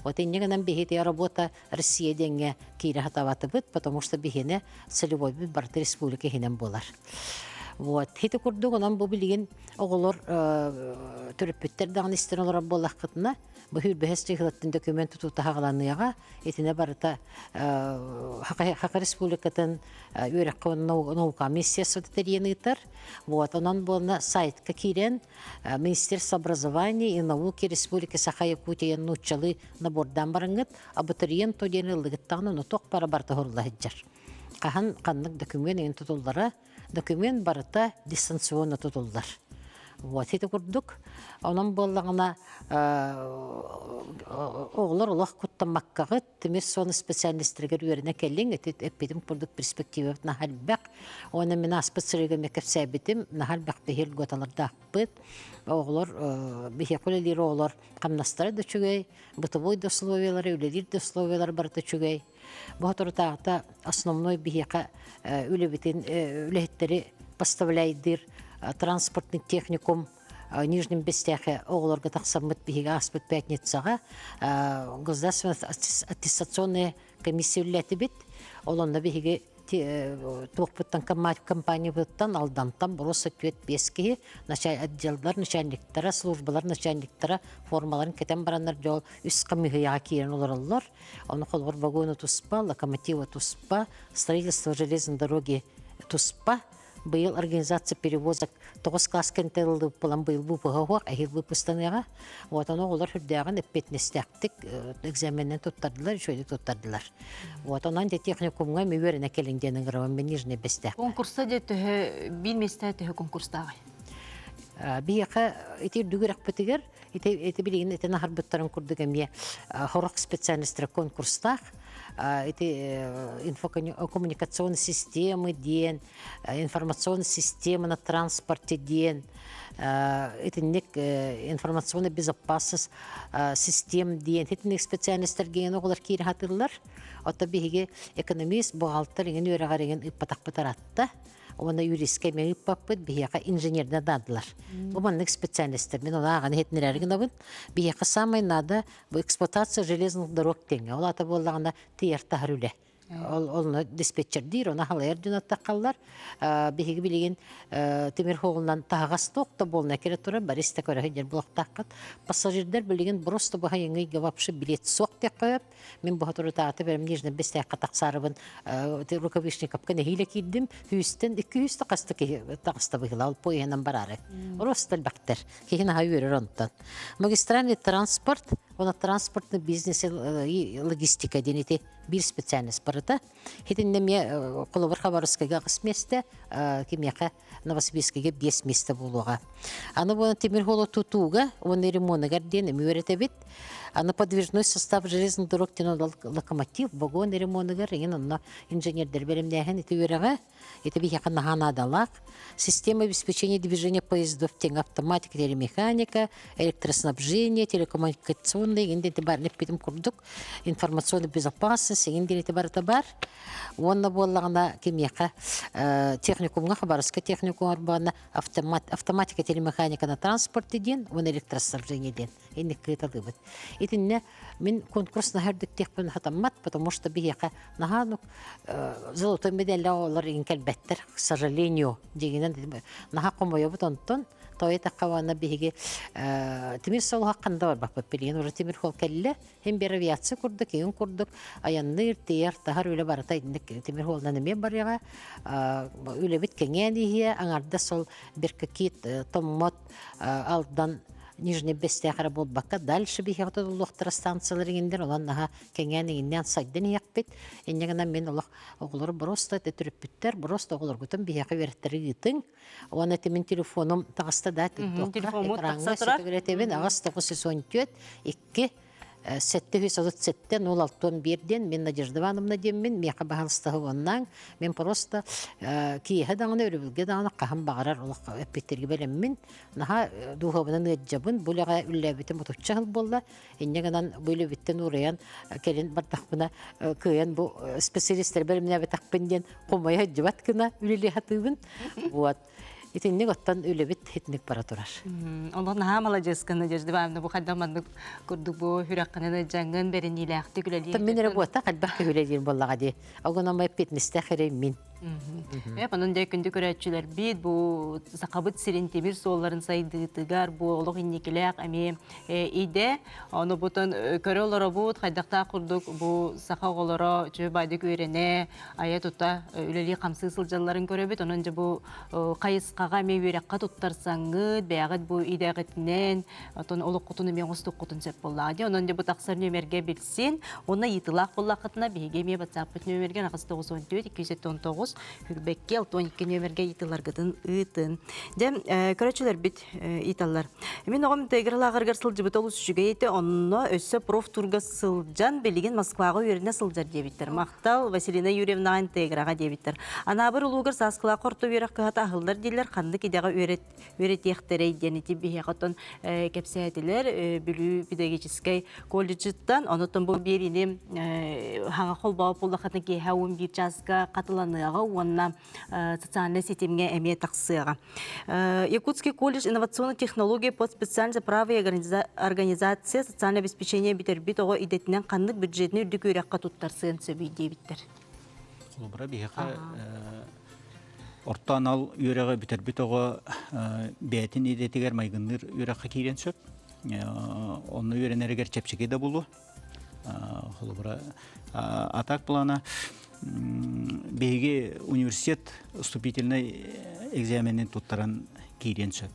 Вот иннегенен бихите работа Россия денге кире хатаваты бит, потому что бихине целевой бит барты республика хинен болар. Вот, хите курдугунан бу билген оголор төрөппүттер дагы истен олар боллакытына, бу хүрбэхес жыгылаттын документ тутагыланыга, этине барыта Хака республикатын өрөккө наука миссиясы теренитер. Вот, онан болна сайтка кирен Министерство образования и науки Республики Саха-Якутия нучалы набордан барыңыт, абитуриент оденилдыгыттагы нуток пара барта хорлахыджар. Кахан каннык документ тутулдара, документ барыта дистанционно тутулдар. Вот, это курдук. Онан боллагына оглар улах куттамаккагыт, темир соны специалисттерге үренә келлин, эпидем курдук перспектива нахалбак. Оны мен аспыцырыга мекепсәбитим, нахалбак бехил готаларда бит. Оглар бехекулелер оглар камнастары да чугай, бытовой дословиялары, үлелер дословиялары барыта чугай. Бу туртагы основной бехека үлебитин үлеттери поставляйдыр. Транспортный техникум Нижнем Бестяхе оглорга таксамыт биһиге аспыт пятницага государственная аттестационная комиссия үлләте бит. Олонда биһиге туоппуттан компания буттан алдантан просто көт бескеһи отделдар начальниктара, службалар начальниктара формаларын кетен бараннар жол үс камыгыяга киен оларлар. Оны холгор вагоны туспа, локомотива туспа, строительство железной дороги туспа. Быйыл организация перевозок 9 класс кентелды план быйыл бу пыгак, ахир выпустаныга. Вот оно олар хүрдәгән эппетнестәктик экзаменнән туттардылар, шөйдә туттардылар. Вот онан техникумга мөверенә келингәнен гравам Нижний Бестяк. Конкурста дете билместә те конкурстагы. Бияка итер дүгәрәк битегер, ите билеген ите нахар буттарын курдыгамия хорак специалисттер конкурстах. Эти коммуникационные системы ден, информационные системы на транспорте ден, это информационная безопасность систем ден. Это специалисттер ген оглар кире хатырлар. Ата биге экономист, бухгалтер ген өрәгәреген ипатак битаратта. Оны юристке мегип паппыт бияка инженерден дадылар. Буманнык специалисттер. Мен оны ағаны хетнерәрген абын. Бияка самай нада эксплуатация железных дорог теңе. Ол ата болағында тиер тахар үле. Олны диспетчер дир, она халайар дюнатта қаллар. Бихиги билеген темир холынан тағас тоқта болна кере тура, бариста көрі жер блоктаққат. Пассажирдер билеген просто бұға еңгейге вапшы билет соқ деп қойып. Мен бұға туры тағаты берім нежден бесте қатақсарыбын рукавишникапқа нехиле киддім. Хүйістен 200 тағыста бұғыла ол пойынан барары. Ростал бақтер. Кейін аға өрір онтан. Магистральный транспорт, оны транспортный бизнес и логистика денеті bir специальность барыта. Хитинне ме Колобар Хабаровскайга кысместе, кимяка Новосибирскайга 5 месте болуга. Аны бу темир холо тутуга, оны ремонтыгар ден мөретебит. Аны подвижной состав железных дорог тянул локомотив, вагон ремонтыгар, аны инженердер белемнәһен итүрәгә, ите бик якын наханадалак. Система обеспечения движения поездов, тен автоматика, телемеханика, электроснабжение, телекоммуникационные, индентибарный питом курдук, информационная безопасность, индентибар-табар. Онна боллагана кимияка техникумга Хабаровска техникум арбана автоматика, телемеханика на транспорт ден, он электроснабжение ден. Инне кыталыбыт. Итинне мен конкурс нахардык техпен хатаммат, потому что бияка наханук золотой медаль олар инкелбеттер, к сожалению, дегенен наха комойобут онтон, то это кавана биги темир сол хакында бар бак пелен уже темир хол келле, hem bir aviация курдык, ен курдык, аянныр тияр тахар үле барата инде темир холдан неме бар яга, үле бит кеңени хия, аңарда сол бир кит томмот алдан Нижний Бестяхара бол бака дальше бихата лохтара станциялары индер олан наха кеңенигиннен сайдан якпит. Эннегена мен оглор просто төтүрүппүттер, просто оглор гутун бихака вереттери гытын. Оны темен телефоном тагыста да экранга сөтөгөтебен агас 914 2 737 0611 мен Надежда Ивановна деммен меха бахалстагы оннан мен просто киеһе даңны өрүбүлгө даңны кахым багарар улак эппеттерге белеммин наха духабынан ыджабын булага үлләбите моточчагыл болла эннегенан бүлөбиттен ураян келин бардакына кыян бу специалисттер белемне бетакпенден комая жабат кына үлеле хатыбын вот итинне готтан үлебит хитник бара турар. Онда наха молодецка Надежда Ивановна бу хадаманды курдук бу хүрәккәнә жангын берениле ахты күләли. Мен работа калбак күләдир боллага ди. Агына май питнисте хәре мин. Японын да күндү көрәчүләр бит бу сакабыт сирен темир солларын сайдыгар бу олог инникелек эми иде аны бутан көрөлөр бут хайдакта курдук бу сакаголоро жөө байды көрене ая тута үлели камсыз сылжалларын көрөбүт анан же бу кайыскага меберекка туттарсаңы бягыт бу идегетинен атон олог кутуну мен остук кутун сеп боллагы анан же бу таксар нөмерге билсин оны итылак боллакытына биге ме WhatsApp нөмерге 994 219 Хүрбекке 12 нөмерге итыларгытын ыытын. Дем көрөчүлөр бит италлар. Мен огом тегралагаргар сылжыбыт олус жүгө эте онно өссө профтурга сылжан белеген Москвага үйрөне сылжар дебиттер. Мактал Василина Юрьевна теграга дебиттер. Ана бир улугар саскыла корто берек кыта ахылдар дилер канды кидега үйрөт яхтерей денети бихатон кепсетилер бүлү педагогический колледжтан онотон бу берини хага холба булдакатын ки хавун бир жазга катыланыга онна социальный системге эме таксыга. Якутский колледж инновационной технологии под специальность права и организация социальное обеспечение битербит ого идетинен кандык бюджетни үрдүк үйрөккө туттарсын сөбүй дебиттер. Холбара бияка ортан ал үйрөгө битербит ого бетин идетигер майгынныр үйрөккө кирен сөп. Онны үйрөнөргөр чепчеге да болу. Холбара атак плана Беге университет вступительный экзаменен туттаран кирен сөп.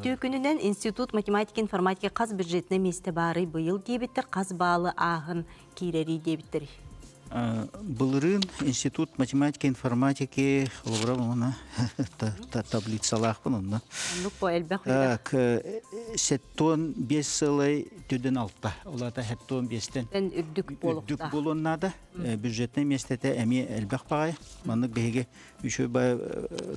Төкүнүнөн институт математика информатика каз бюджетне месте бары быйыл дебиттер каз баалы агын кирери дебиттер. Былырын институт математика информатики лобра мона таблицалах bununla. Лупо элбек. Сеттон 5 сылай төдөн алта. Олата хеттон 5тен үрдүк болукта. Үрдүк болуннада бюджетне местете эми элбек багай. Манык беге үшө бай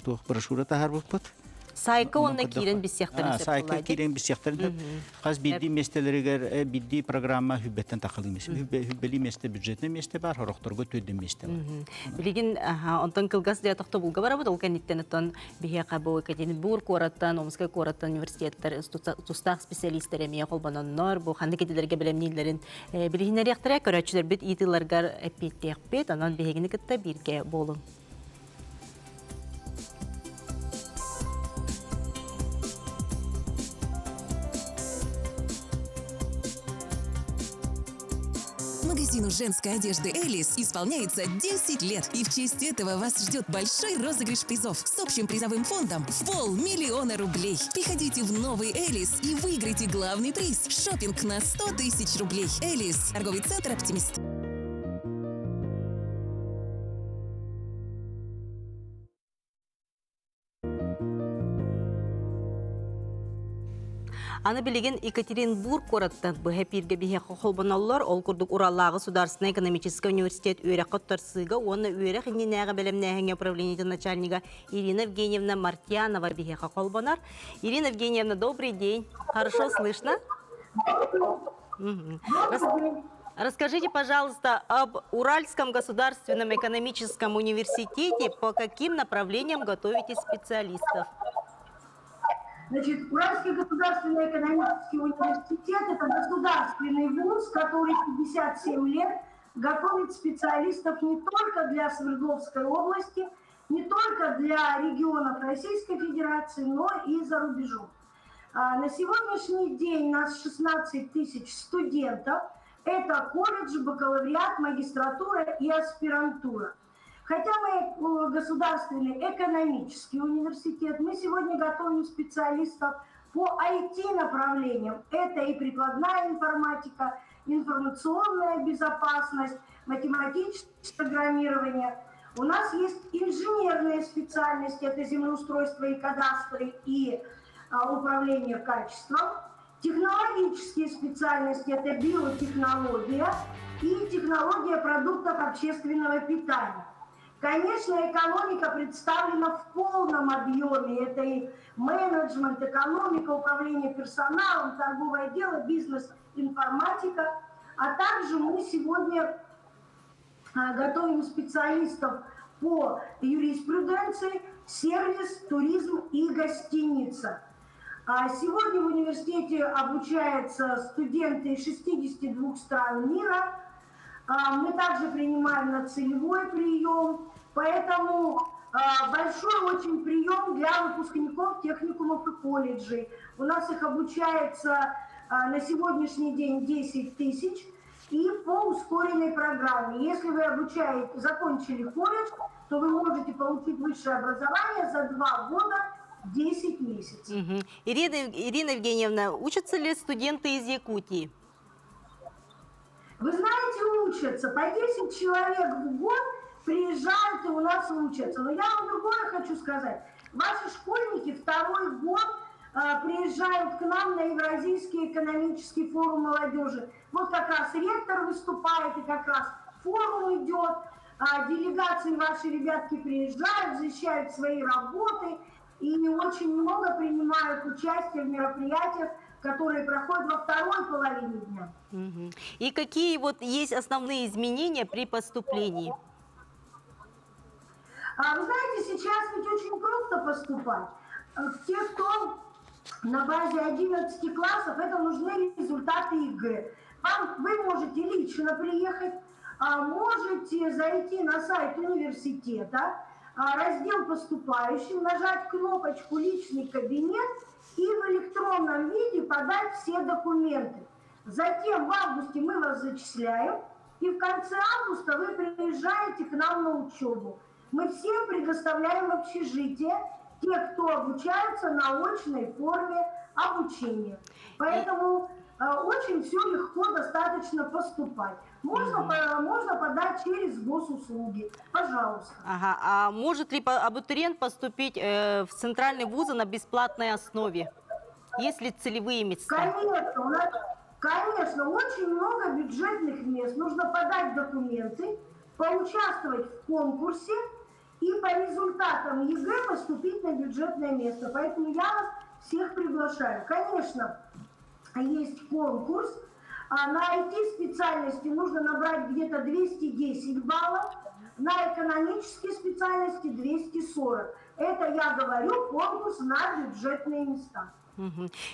тух брошюра тахар болупт. Сайка онна кирен бисяхтарын Сайка кирен бисяхтарын. Хас бидди местелеригер бидди программа хүббеттен тақылымыз. Хүббели месте бюджетне месте бар, хорохторго төдөн месте бар. Билигин онтон кылгас дия тохто булга барабыт ол каниттенетон бихе кабы Екатеринбург кораттан, Омскай кораттан университеттер тустак специалисттер эмие колбаноннор бу ханды кетилерге билемнилерин билигинер яктыра көрөчүлөр бит итыларгар эппеттекпет анан бихегини кытта бирге болун. Магазину женской одежды «Элис» исполняется 10 лет. И в честь этого вас ждет большой розыгрыш призов с общим призовым фондом в 500 000 рублей. Приходите в новый «Элис» и выиграйте главный приз – шопинг на 100 000 рублей. «Элис» – торговый центр «Оптимист». Аны билеген Екатеринбург кораттан бэхапирге бихе холбаналлар, ол курдук Ураллағы Государственный экономический университет үйрек коттарсыга, оны үйрек иненәғы білімнәғын управления начальника Ирина Евгеньевна Мартьянова бихе холбанар. Ирина Евгеньевна, добрый день. Хорошо слышно? Расскажите, пожалуйста, об Уральском государственном экономическом университете, по каким направлениям готовите специалистов? Значит, Уральский государственный экономический университет – это государственный вуз, который 57 лет готовит специалистов не только для Свердловской области, не только для регионов Российской Федерации, но и за рубежом. На сегодняшний день у нас 16 000 студентов. Это колледж, бакалавриат, магистратура и аспирантура. Хотя мы государственный экономический университет, мы сегодня готовим специалистов по IT-направлениям. Это и прикладная информатика, информационная безопасность, математическое программирование. У нас есть инженерные специальности, это землеустройство и кадастры, и управление качеством. Технологические специальности – это биотехнология и технология продуктов общественного питания. Конечно, экономика представлена в полном объеме. Это и менеджмент, экономика, управление персоналом, торговое дело, бизнес, информатика. А также мы сегодня готовим специалистов по юриспруденции, сервис, туризм и гостиница. Сегодня в университете обучаются студенты из 62 стран мира. Мы также принимаем на целевой прием, поэтому большой очень прием для выпускников техникумов и колледжей. У нас их обучается на сегодняшний день 10 000 и по ускоренной программе. Если вы закончили колледж, то вы можете получить высшее образование за 2 года 10 месяцев. Ирина Евгеньевна, учатся ли студенты из Якутии? Вы знаете, учатся. По 10 человек в год приезжают и у нас учатся. Но я вам другое хочу сказать. Ваши школьники второй год приезжают к нам на Евразийский экономический форум молодежи. Вот как раз ректор выступает, и как раз форум идет. Делегации ваши ребятки приезжают, защищают свои работы и очень много принимают участие в мероприятиях, которые проходят во второй половине дня. И какие вот есть основные изменения при поступлении? Вы знаете, сейчас ведь очень просто поступать. Те, кто на базе 11 классов, это нужны результаты ЕГЭ. Вы можете лично приехать, можете зайти на сайт университета, раздел «Поступающим», нажать кнопочку «Личный кабинет» и в электронном виде подать все документы. Затем в августе мы вас зачисляем, и в конце августа вы приезжаете к нам на учебу. Мы всем предоставляем общежитие, те, кто обучаются на очной форме обучения. Поэтому очень все легко достаточно поступать. Можно подать через госуслуги. Пожалуйста. Ага. А может ли абитуриент поступить в центральные вузы на бесплатной основе? Есть ли целевые места? Конечно, очень много бюджетных мест. Нужно подать документы, поучаствовать в конкурсе и по результатам ЕГЭ поступить на бюджетное место. Поэтому я вас всех приглашаю. Конечно, есть конкурс. На IT-специальности нужно набрать где-то 210 баллов, на экономические специальности 240. Это я говорю конкурс на бюджетные места.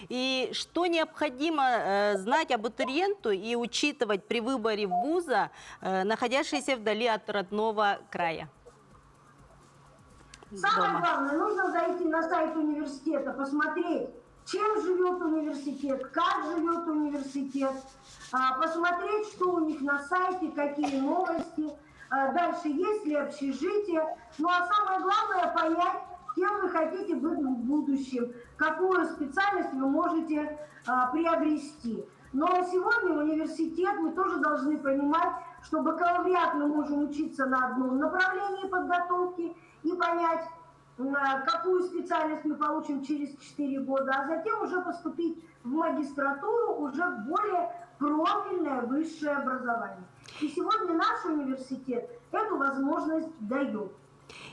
И что необходимо знать абитуриенту и учитывать при выборе вуза, находящийся вдали от родного края? Самое главное, нужно зайти на сайт университета, посмотреть, чем живет университет, как живет университет, посмотреть, что у них на сайте, какие новости, дальше есть ли общежитие. Ну а самое главное понять, кем вы хотите быть в будущем, какую специальность вы можете приобрести. Но сегодня университет, мы тоже должны понимать, что бакалавриат мы можем учиться на одном направлении подготовки и понять, какую специальность мы получим через 4 года, а затем уже поступить в магистратуру, уже в более профильное высшее образование. И сегодня наш университет эту возможность дает.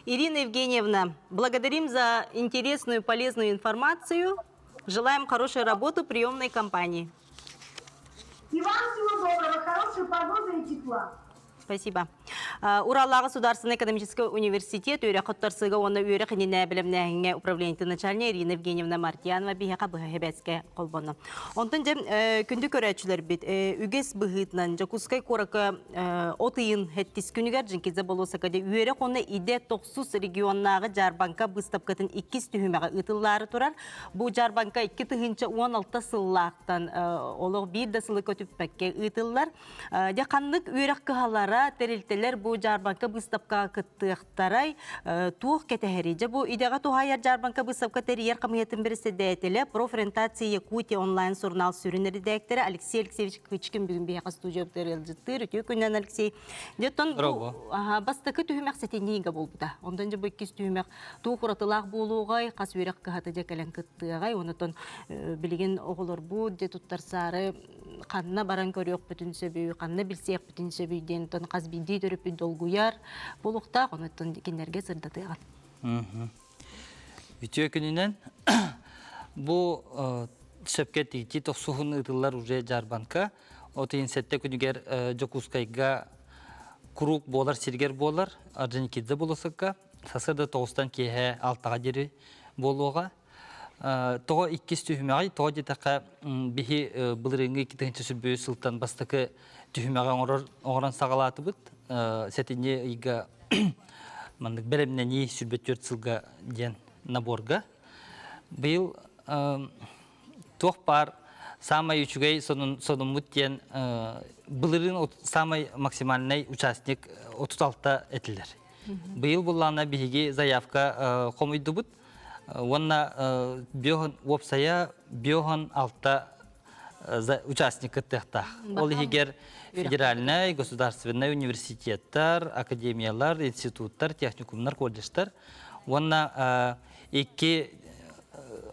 Ирина Евгеньевна, благодарим за интересную и полезную информацию. Желаем хорошей работы приемной кампании. И вам всего доброго, хорошей погоды и тепла. Спасибо. Уралла государственный экономический университет үйрәкөттарсыга оны үйрәкеніне білімнәңе управлениеті начальник Ирина Евгеньевна Мартьянова бейхақа бұхебәске қолбоны. Онтын жем күнді көрәтшілер бит, үгес бұғытнан, жакускай қорақы отыйын хәттіс күнігер жынкезе болуса кәде үйрәк оны иде 90 регионнағы жарбанка бұстапқатын 2 түйімеға ұтыллары тұрар. Бұл жарбанка 2 түйінші 16 сыллақтан олық бір да сылы көтіппәкке ұтыллар. Дәқанлық үйрәк қығалары терилтелер бу жарбанка быстапка кыттыктарай тух кетехериже бу идега тухаяр жарбанка быстапка терьер камиятын берсе дәйтеле профориентация Якутия онлайн журнал сүрүнөр редакторы Алексей Алексеевич Кычкин бүгүн бияка студия берилди күннән Алексей деттон бастакы түһүмәк сетенига болбута ондан же бу 2 түһүмәк туухуратылак болуугай кас үрәк кахата жекелен кыттыгай онотон билген оголор бу де туттарсары канна баран көрөк бүтүн сөбүй канна билсек бүтүн сөбүйден тон каз бидди төрөп долгуяр болукта онотон кенерге сырдатыган. Үтө күнүнөн бу сөпкет ити токсухун ытылар уже жарбанка отын сетте күнүгер жокускайга круг болар сиргер болар арженикидзе болосакка сасырда тоғыстан кеhe алтага жери болууга того 2 түһүмәгай того жетака бихи былырыңгы 2-нче сүрбөө сылтан бастакы түһүмәгә оңран сагалатыбыт сетине ига мандык беремнени сүрбөт 4 сылга ден наборга быйыл тох бар самый үчүгей сонумут ден былырын самый максимальный участник 36 этилер. Быйыл буллана биһиги заявка комуйдубут. Онна биохан вопсая биохан алта участника техта. Ол егер федеральный, государственный университеттар, академиялар, институттар, техникумнар, колледжтар. Онна iki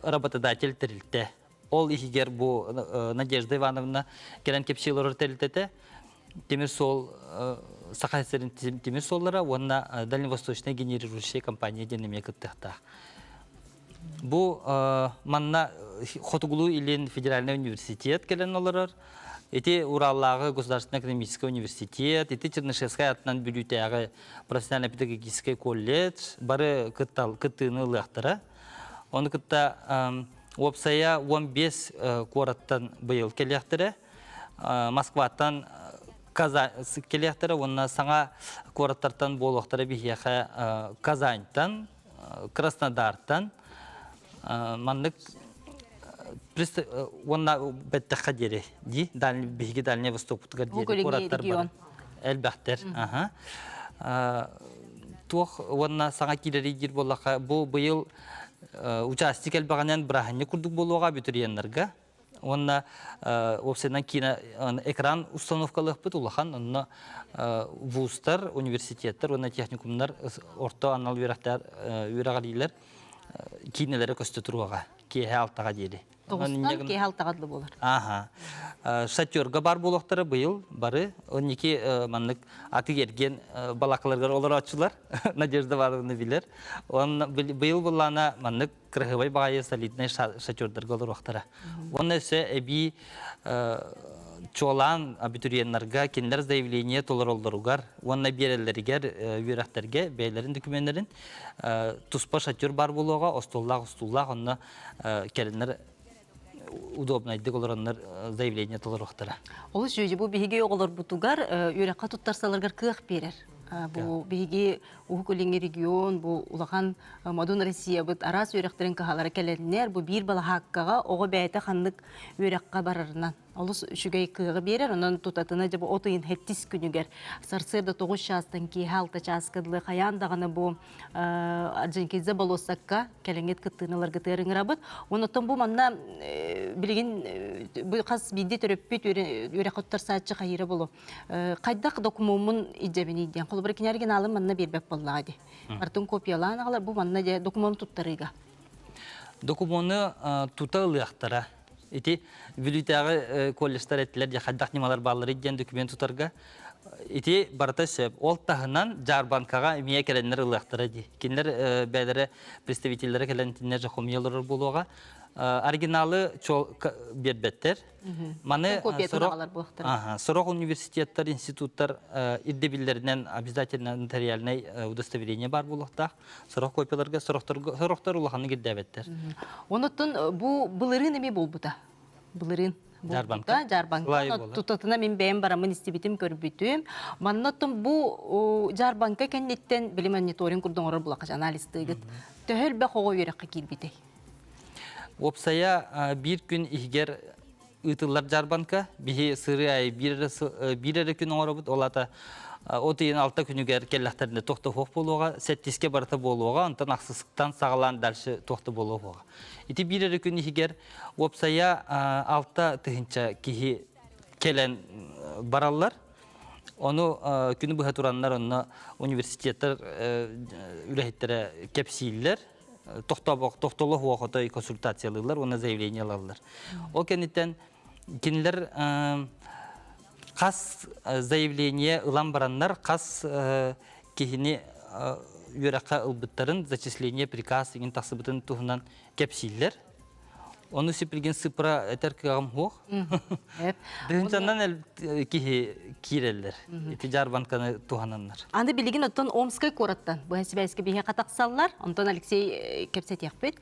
работодатель терилте. Ол егер бу Надежда Ивановна келен кепсилор терилтете. Темирсол Сахасерин Темирсоллара, онна дальневосточная генерирующая компания денемека техта. Бу манна Хотугулу илин федеральный университет келен оларар. Эти Ураллагы государственный экономический университет, эти Чернышевская атынан бюллетяғы профессионально-педагогический колледж, бары кыттыны лақтыра. Оны кытта опсая 15 кораттан быйыл келектірі, Москваттан келектірі, онына саңа кораттартан болуқтары бейхеға Казаньтан, Краснодар'тан, мандык онна бетте хадире ди биги дальний восток путгардире кораттар бар. Элбахтер. Тох онна саңа килери жер болака бу быйыл участник элбаганан браханны курдук болууга бүтүреннерге. Онна опсенан кина экран установкалык бут улахан онна вузтар, университеттер, онна техникумнар орто анал верактар үрагалилер кинелери көстө туруга кие алтага дири. Тоғыстан кейхал тағадлы болар. Ага. Шатёрга бар болуқтары быйыл бары. Онеки маннык аты ерген балақыларғар олар атшылар. Надежда барыны билер. Быйыл болана маннык кырғыбай бағайы солидный шатёрдарға олар оқтара. Оны өсе әбі чолан абитуриенларға кендер заявление толар олдаругар. Оны берелерігер үйрәқтерге бәйлерін документлерін туспа шатёр бар болуға, остуллақ, оны кәрінлер удобно идек олараннар заявление толар оқтара. Ол жүйе бұл бейге оғылар бұтугар үйрәққа тұттарсаларғар күйіқ берер. Бұл бейге ұғықөліңі регион, бұл ұлақан Мадун Россия бұд арас үйрәқтерін қағалары кәлерінер, бұл бір бала хаққаға оғы бәйті қандық үйрәққа барарынан. Олыс үшігей күйіғы берер, онын тұтатына жабы отыйын хеттис күнігер. Сарсырда 9 шастан кей халта часкадылы қаяндағаны бұл аржанкезе болосаққа кәліңет күттіналар күттіріңір абыд. Онытын бұл манна білген бұл қас бейді түріппет үйрәқоттар саатчы қайыры болу. Қайдақ документын иджабын иден. Қолы бір кенерген алым манна бербек боллады. Артын копиялан ағалар бұл манна документ тұттарыға. Документы тұталы ақтара. Ити вилютағы колледжтар әттілер, қайдақ немалар балылар еден документ тұтарға. Ити барата сөп, ол тағынан жарбанкаға мия кәлінлер ұлықтары де. Кенлер бәлері представителері кәлінтінер жақомиялар болуға. Оригиналы чол бербеттер. Маны сұрық университеттер, институттар ирдебілерінен обязательно нотариальный удостоверение бар болуқтақ. Сұрық копияларға сұрықтар ұлықаны кердәбеттер. Онытын бұлырын еме бол бұта? Бұлырын. Жарбанка. Тұтатына мен бәйім барамын істебетім көрбетім. Маннаттың бұл жарбанка кәнеттен білім мониторинг күрдің орыр бұлақаш анализтігіт. Төхіл бә қоға үйрәққа келбетей. Опсая bir gün ihger ıtıllar jarbanka, bihi sırı ay bir күн оңырабыд, олата отыйын алта күнігер келләқтерінде тоқты хоқ болуға, сәттеске барыта болуға, онтан ақсысықтан сағалан дәлші тоқты болуға. Ити bir күн ihger опсая алта тұхынша кихи келен баралар, onu күні бұға тұранлар, оны университеттер үләхеттері кепсейлер, тоқтолы хуақыты консультациялылар, оны заявление алалар. О кенеттен кенілер қас заявление ылан баранлар, қас кехіне үйраққа ұлбыттарын зачисление приказ еген тақсыбытын тұғынан кепсейлер. Onu süpürgen sıpıra eter kağım hoğ. Düncandan kireller. Ticar bankana tuhananlar. Anda bilgin otan Omskay korattan. Bu hesabeyski bihe kataqsallar. Антон Алексей кепсет яқпет.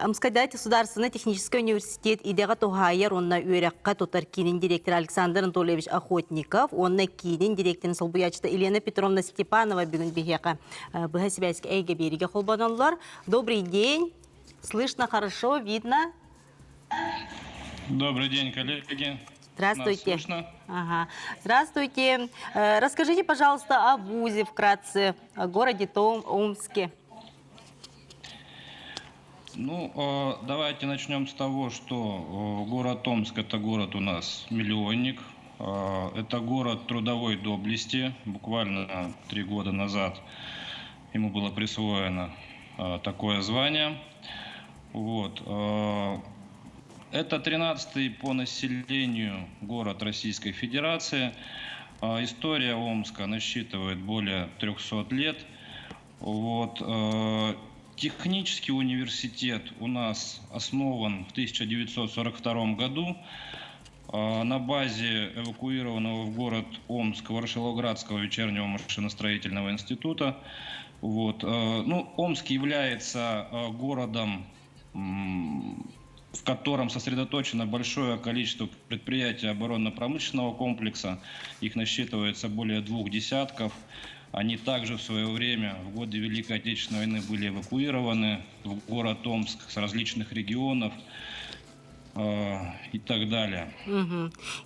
Омскайда Государственный технический университет идеға тухайыр, онна үйраққа тотар кейнен директор Александр Анатольевич Охотников, онна кейнен директорын Солбуячта Елена Петровна Степанова бүгін бихеқа bu hesabeyski әйге береге қолбаналар. Добрый день. Слышно хорошо, видно? Добрый день, коллеги. Здравствуйте. Нас слышно? Ага. Здравствуйте. Расскажите, пожалуйста, о вузе вкратце, о городе Омске. Ну, давайте начнем с того, что город Омск – это город у нас миллионник. Это город трудовой доблести. Буквально 3 года назад ему было присвоено такое звание. Вот. Это 13-й по населению город Российской Федерации. История Омска насчитывает более 300 лет. Вот. Технический университет у нас основан в 1942 году на базе эвакуированного в город Омск Ворошиловградского вечернего машиностроительного института. Вот. Ну, Омск является городом, в котором сосредоточено большое количество предприятий оборонно-промышленного комплекса. Их насчитывается более 2 десятков. Они также в свое время, в годы Великой Отечественной войны, были эвакуированы в город Омск с различных регионов и так далее.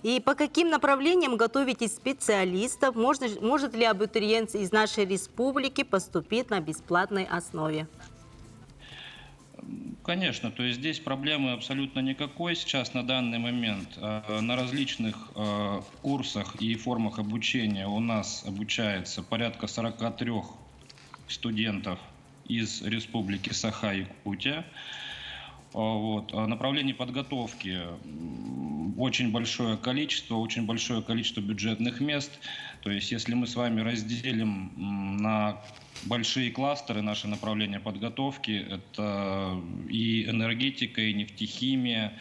И по каким направлениям готовите специалистов? Может ли абитуриент из нашей республики поступить на бесплатной основе? Конечно, то есть здесь проблемы абсолютно никакой. Сейчас на данный момент на различных курсах и формах обучения у нас обучается порядка 43 студентов из республики Саха-Якутия. Вот. Направлений подготовки очень большое количество бюджетных мест. То есть если мы с вами разделим на большие кластеры наши направления подготовки, это и энергетика, и нефтехимия,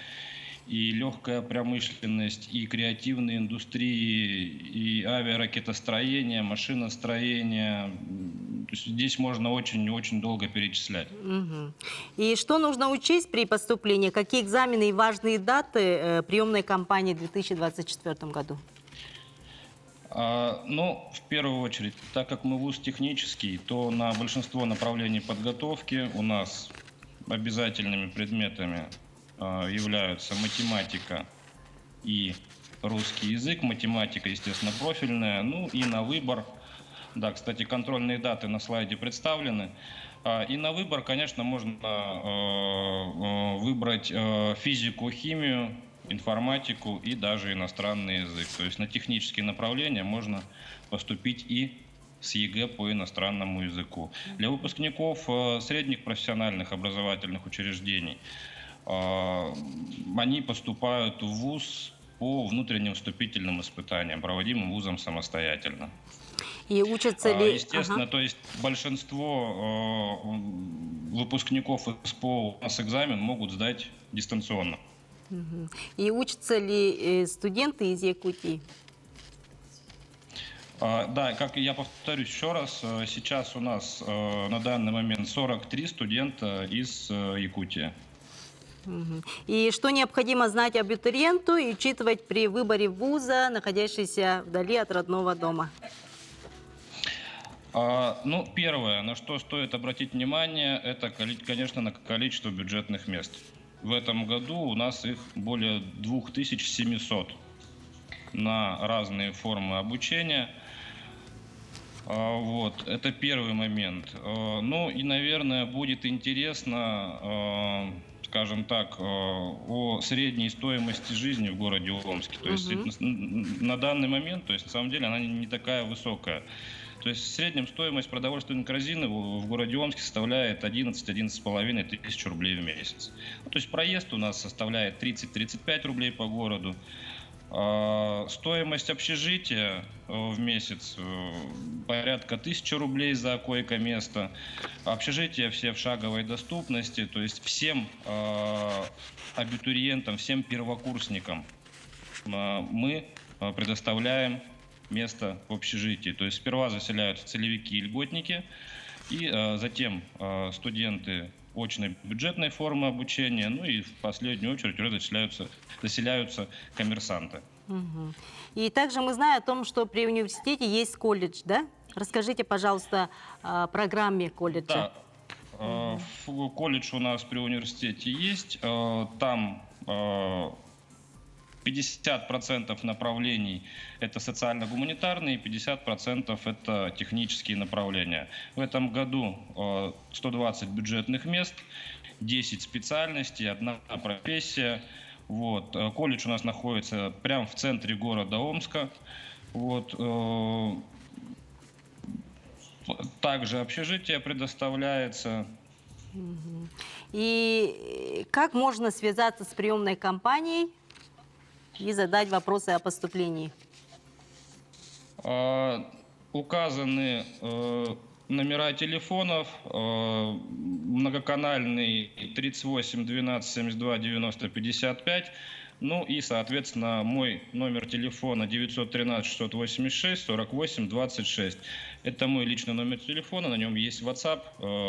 и легкая промышленность, и креативные индустрии, и авиаракетостроение, машиностроение. То есть здесь можно очень долго перечислять. И что нужно учесть при поступлении? Какие экзамены и важные даты приемной кампании в 2024 году? Ну, в первую очередь, так как мы вуз технический, то на большинство направлений подготовки у нас обязательными предметами являются математика и русский язык. Математика, естественно, профильная. Ну и на выбор, да, кстати, контрольные даты на слайде представлены. И на выбор, конечно, можно выбрать физику, химию, информатику и даже иностранный язык. То есть на технические направления можно поступить и с ЕГЭ по иностранному языку. Для выпускников средних профессиональных образовательных учреждений они поступают в вуз по внутренним вступительным испытаниям, проводимым вузом самостоятельно. И учатся ли... Естественно, то есть большинство выпускников СПО у нас экзамен могут сдать дистанционно. И учатся ли студенты из Якутии? Да, как я повторюсь еще раз, сейчас у нас на данный момент 43 студента из Якутии. И что необходимо знать абитуриенту и учитывать при выборе вуза, находящегося вдали от родного дома? Ну, первое, на что стоит обратить внимание, это, конечно, на количество бюджетных мест. В этом году у нас их более 2700 на разные формы обучения. Вот, это первый момент. Ну и, наверное, будет интересно, скажем так, о средней стоимости жизни в городе Омске. То есть на данный момент, то есть на самом деле она не такая высокая. То есть в среднем стоимость продовольственной корзины в городе Омске составляет 11-11,5 тысяч рублей в месяц. То есть проезд у нас составляет 30-35 рублей по городу. Стоимость общежития в месяц порядка 1000 рублей за койко-место. Общежития все в шаговой доступности, то есть всем абитуриентам, всем первокурсникам мы предоставляем место в общежитии. То есть сперва заселяются целевики и льготники, и затем студенты очной бюджетной формы обучения, ну и в последнюю очередь уже заселяются коммерсанты. И также мы знаем о том, что при университете есть колледж, да? Расскажите, пожалуйста, о программе колледжа. Да, колледж у нас при университете есть, там 50% направлений это социально-гуманитарные, 50% это технические направления. В этом году 120 бюджетных мест, 10 специальностей, 1 профессия. Вот. Колледж у нас находится прямо в центре города Омска. Вот. Также общежитие предоставляется. И как можно связаться с приемной компанией и задать вопросы о поступлении? Указаны номера телефонов, многоканальный 38 12 72 90 55, ну и, соответственно, мой номер телефона 913 686 48 26. Это мой личный номер телефона, на нем есть WhatsApp.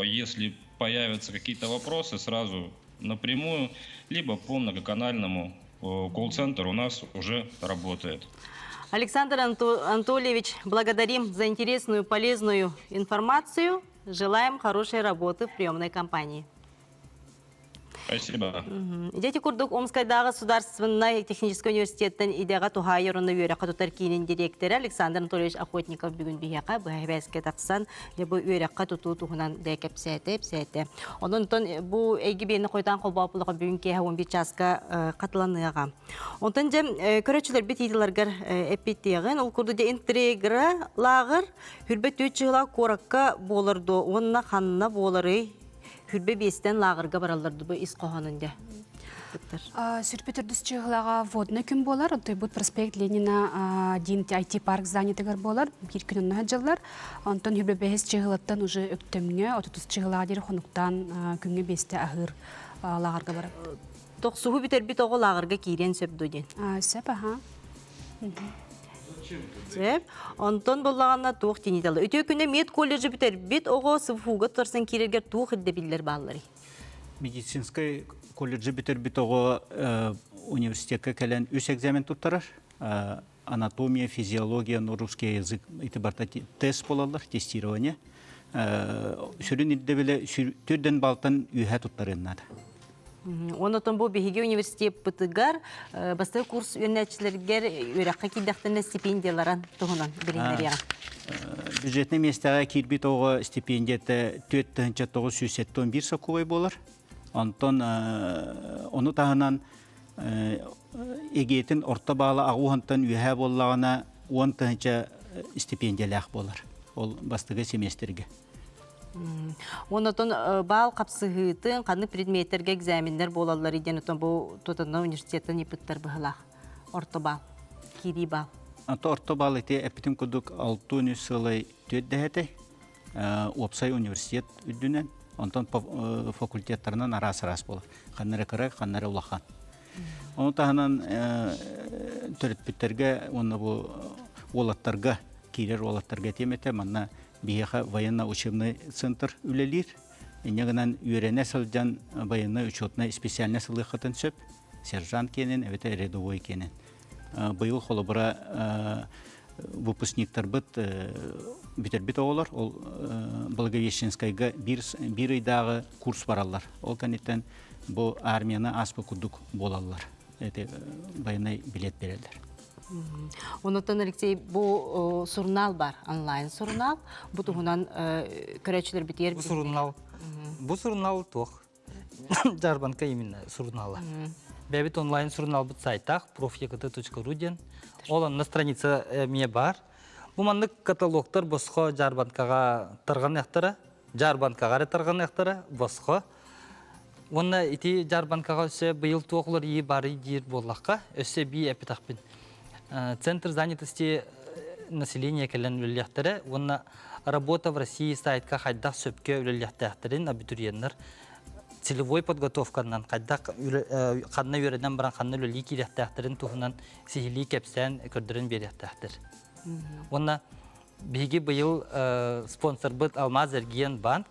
Если появятся какие-то вопросы, сразу напрямую, либо по многоканальному колл-центр у нас уже работает. Александр Анатольевич, благодарим за интересную, полезную информацию. Желаем хорошей работы в приемной кампании. Спасибо. Дети курдук Омскайдағы государственный технический университеттен идеға туғай орыны үйері қатутар кейінен директоры Александр Анатольевич Охотников бүгін бейеқа бұхайбәске тақсан бұл үйеріққа тұту тұғынан дәкеп сәйті. Onun bu egi beni koydan kolbapılığı bugün ki 11 çaska katılanığa. Ondan cem körəçülər bit idilərgər epittiğin ol kurdu de intrigra lağır hürbet 3 yıla korakka bolurdu. Onna xanına bolurı хүрбе бестен лағырға бараларды бұл ис қоғанында. Сүрпетірдіс чығылаға водны күн болар, онтай бұд проспект Ленина дин IT-парк зданетігір болар, бір күнін ғаджалар. Онтан хүрбе бәхес чығылаттан уже өктеміне, отутус чығылаға дері қонуқтан күнге бесте ағыр лағырға барады. Тоқсуғы бітер біт оғы лағырға кейрен сөп дөден. Сөп, аға. Сөп, онтан болағанна туық тенеталы. Өте күнде мед колледжі бітер біт оғы сыфуға тұрсын кейрергер туық үлді білдер бағылары. Медицинскай колледжі бітер бит оғы университетке кәлін үс экзамен тұттарар. Анатомия, физиология, русский язык итибарта тест болалар, тестирование. Сүрін илді біле түрден балтан үйе тұттарыннады. Онотон бұл бігеге университет бұтығар, басты курс үйренәтшілергер үйраққа кейдақтыны стипендияларан тұғынан біліңдер яға. Бюджетный местаға кирбит оғы стипендияты 4-9-171 сақуай болар. Онтон оны тағынан егетін орта бағалы ағуғантан үйе болағына 10 стипендиялақ болар. Ол бастығы семестерге. Онотон бал қапсығытын қаны предметтерге экзамендер болалар еден отон бұл тұтынна университеттен епіттер бұғылақ. Орта бал, кири бал. Орта бал ете әпітім күдік 6 сылай төдді Опсай университет үддінен. Онтан факультеттарынан арас-арас болар. Қаннары қыры, қаннары ұлақан. Оны тағынан түрітпіттерге, оны бұл олаттарға, кейлер олаттарға темете, манна бияха военно-учебный центр үлелер. Негінен үйрене сылжан военно-учетный специальный сылықатын сөп, сержант кенен, әветі рядовой кенен. Бұйыл қолыбыра выпускниктар бұд бітер-біт оғылар, ол Благовещенскайға бір айдағы курс баралар. Ол кәнеттен бұл армияны аспы күдік болалар. Военный билет берелер. Онотон, Алексей, бұл сурнал бар, онлайн сурнал. Бұл тұғынан көрәтшілер бітер. Бұл сурнал тоқ. Жарбанка именно сурналы. Бәбіт онлайн сурнал бұд сайтақ, prof.ekt.ru ден. Ол на страница ме бар. Бұл маңдық каталогтар босқо Жарбанкаға тұрған яқтары, Жарбанкаға тұрған яқтары босқо. Онна ити Жарбанкаға өсе бұйыл тоқылар ие бары дейір болаққа, өсе бей әпітақпен. Центр занятости населения кәлін үліліқтері, онна работа в России сайтқа қайдақ сөпке үліліқтіқтірін абитуриенлер целевой подготовканнан қанна үйреден баран қанна үлілі керектіқтірін тұғынан сихили кәпсән көрдірін беректіқтір. Онна бейге бұйыл спонсор бұд Алмаз Эрген банк,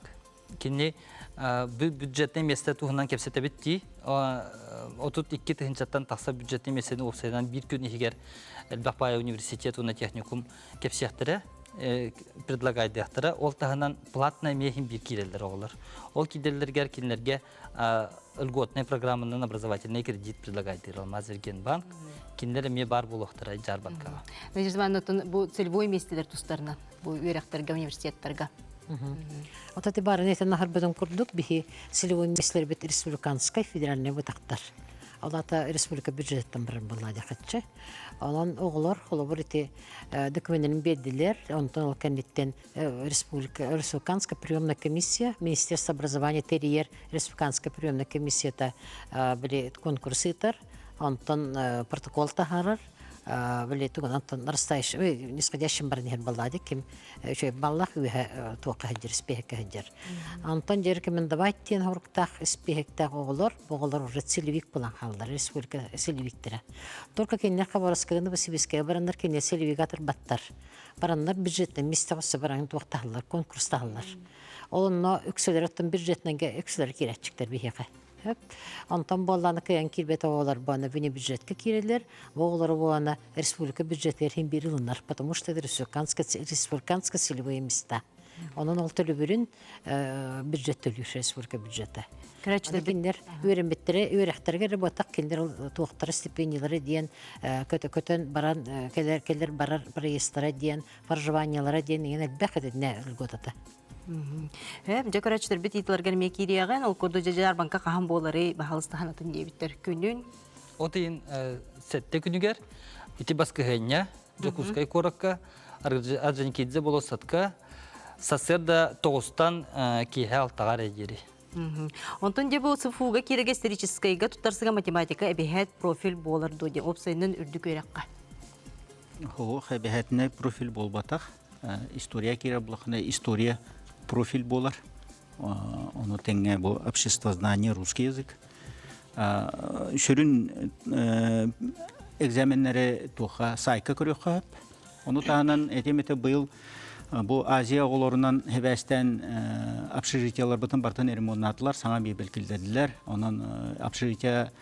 кені бюджетный месте туғынан кепсеті бітті. 32 тығыншаттан тақса бюджетный местені оқсайдан бір күн егер Әлбақпай университет уна техникум кепсияқтыры предлагайды яқтыры. Ол тағынан платная мехин бір кирелер оғылар. Ол киделерге кенлерге льготный программының образовательный кредит предлагайды Алмаз Эрген банк. Кенлері ме бар бұл оқтыры Жарбанкаға. Бұл целевой местелер тұстарына, бұл үйректерге, университеттерге. Отаты барын етен нахар бұдың күрдік бихи целевой местелер бет республиканскай федеральный бұтақтар. Олата республика бюджеттен бірін болады қатшы. Олан оғылар, олабыр еті документінің бедділер, онтан ол кәнеттен республиканская приемная комиссия, Министерство образования терьер, республиканская приемная комиссията конкурситар, онтан протокол тахарар, туган антон нарастающий нисходящим барнихер баллади ким баллах уйха туака хаджир спехека хаджир антон жер рекомендовать тен хорктах спехекта оголор уже целевик булан халдар республика целевиктера только кеннер хабараскагында басибиске барандар кенне целевигатор баттар барандар бюджетне мистагысы баран туактахлар конкурстахлар олонно үксөлөрөттөн бюджетнеге үксөлөр киречиктер бихека. Антон болланы каян кирбет оғалар бана вне бюджетке кирелер, оғалар болана республика бюджетлер хем берілінар, потому что это республиканская целевые места. Onun oltulu bürün bürjet tölüş республика бюджета. Кенлер үйренбеттері, үйректерге работақ кенлер туақтары стипендиялары дейін, көтен баран, келер барар проестары дейін, проживаниялары дейін, еген әлбәқ әдіне үлготаты. Жакарачтар бит итларган мекирияган, ол көрді Жарбанка қахан болары бағалыстағанатын дебіттер күнін. Отын сәтті күнігер, ити басқы ғайня, жокускай кораққа, аржан кейдзе болу сатқа, сасырда тоғыстан кейхе алтағар әдері. Онтон де бұл сыфуға кереге историческайға тұттарсыға математика әбихәт профиль болар доди. Опсайнын үрді көрекқа. Хо, әбихәтіне профиль болбатақ. История кере бұлақына история профиль болар. Оны тәңе бұл обществознание русский язык. Шүрін экзаменлері туға сайқа көрек. Оны тағынан әтеметі бұл Бу Азия оғыларынан хәбәстән общежитиялар бутын бартын ремонтатлар, саңа бейбіл килдәділер. Онан общежития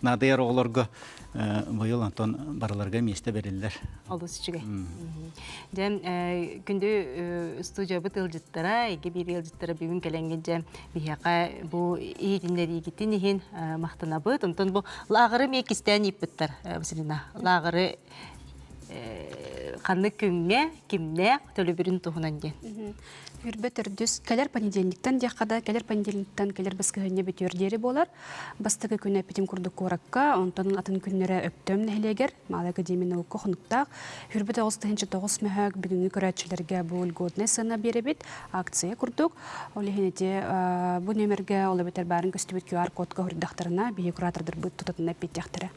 надыяр оғыларга бұйыл антон барыларға месте берілдер. Алыс чүгей. Дәм күнді студия бұт ылжыттара, еге бір ылжыттара бүгін кәләңгенде бейяқа бұл егетіндер егеттен еген мақтана бұт. Онтан бұл лағыры мекістен епбіттар, лағыры қанны кімне төлі бірін тұғынан ден. Үрбет үрдіс кәлер понедельниктен деқада, кәлер понедельниктен кәлер басқығыне бітөрдері болар. Бастығы күні әпетім күрді қораққа, онтанын атын күннері өптөм нәхілегер, малы академияны оқы құнықтақ. Үрбет 9-9 мәхәк бүгінгі көрәтшілерге бұл годны сына беребет, акция күрдік. Олегенеде бұл нөмерге олы бетер бәрін көстібет QR кодқа хүрдақтарына бейі құратырдыр бұд тұтатына беттяқтыры.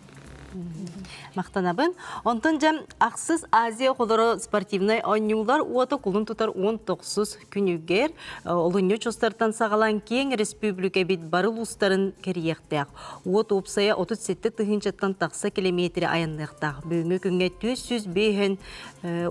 Мақтанабын. Онтан жам ақсыз Азия қолары спортивный ойнулар уаты құлын тұтар 19 күнігер. Олынyo чостартан сағалан кең республика бет барыл ұстарын керияқтақ. Уат опсая 37 тұхынчаттан тақса километрі аянлықтақ. Бүгінгі күнге 200 бейін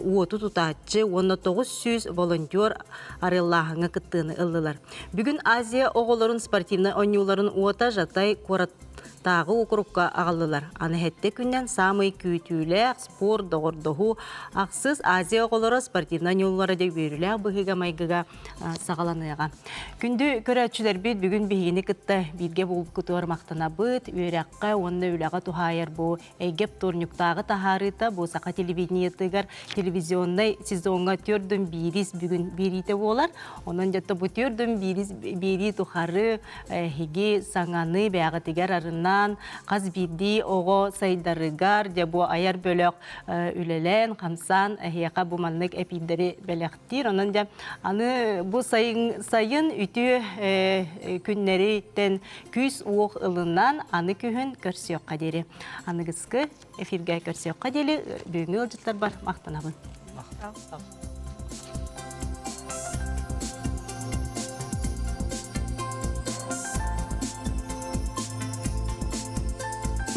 уаты тұтатчы, 1900 волонтер арыллағыңа кіттіні ылылар. Бүгін Азия оғыларын спортивный ойнуларын уата жатай қорат тағы оқырыққа ағалылар. Аны әтті күннен самый күйтілі, спор, доғырдығы, ақсыз Азия оғылары спортивна нелулары де өрілі бұғыға майғыға сағаланыға. Күнді көрәтшілер бет бүгін бейгені күтті бірге болып күтуар мақтана бұд, өрәққа, онны өліға тұхайыр бұ, әйгеп торнюктағы тахарыта, бұ сақа телевидениетігер, телевизионный сезонға түрдің беріс бүгін берейті болар. Онын жатты бұ түрдің берей тұхары, хеге саңаны бәғы тегер арынан қаз бірді оғы сайдарыгар, жабу аяр бөлік үлелен, қамсан, әйеқа бұманлық әпіндері бәліқтір. Онын жа, аны бұл сайын үті күннереттен күз оқ ылынан аны күйін көрсеуққа дері. Аны ғызғы эфирге көрсеуққа дері бүгінгі ұлжыттар бар. Мақтанабын.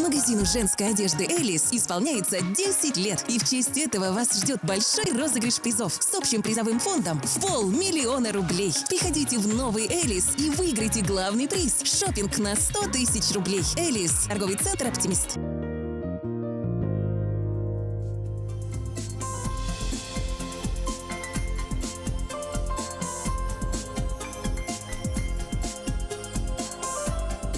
Магазину женской одежды «Элис» исполняется 10 лет. И в честь этого вас ждет большой розыгрыш призов с общим призовым фондом в 500 000 рублей. Приходите в новый «Элис» и выиграйте главный приз – шопинг на 100 000 рублей. «Элис» – торговый центр «Оптимист».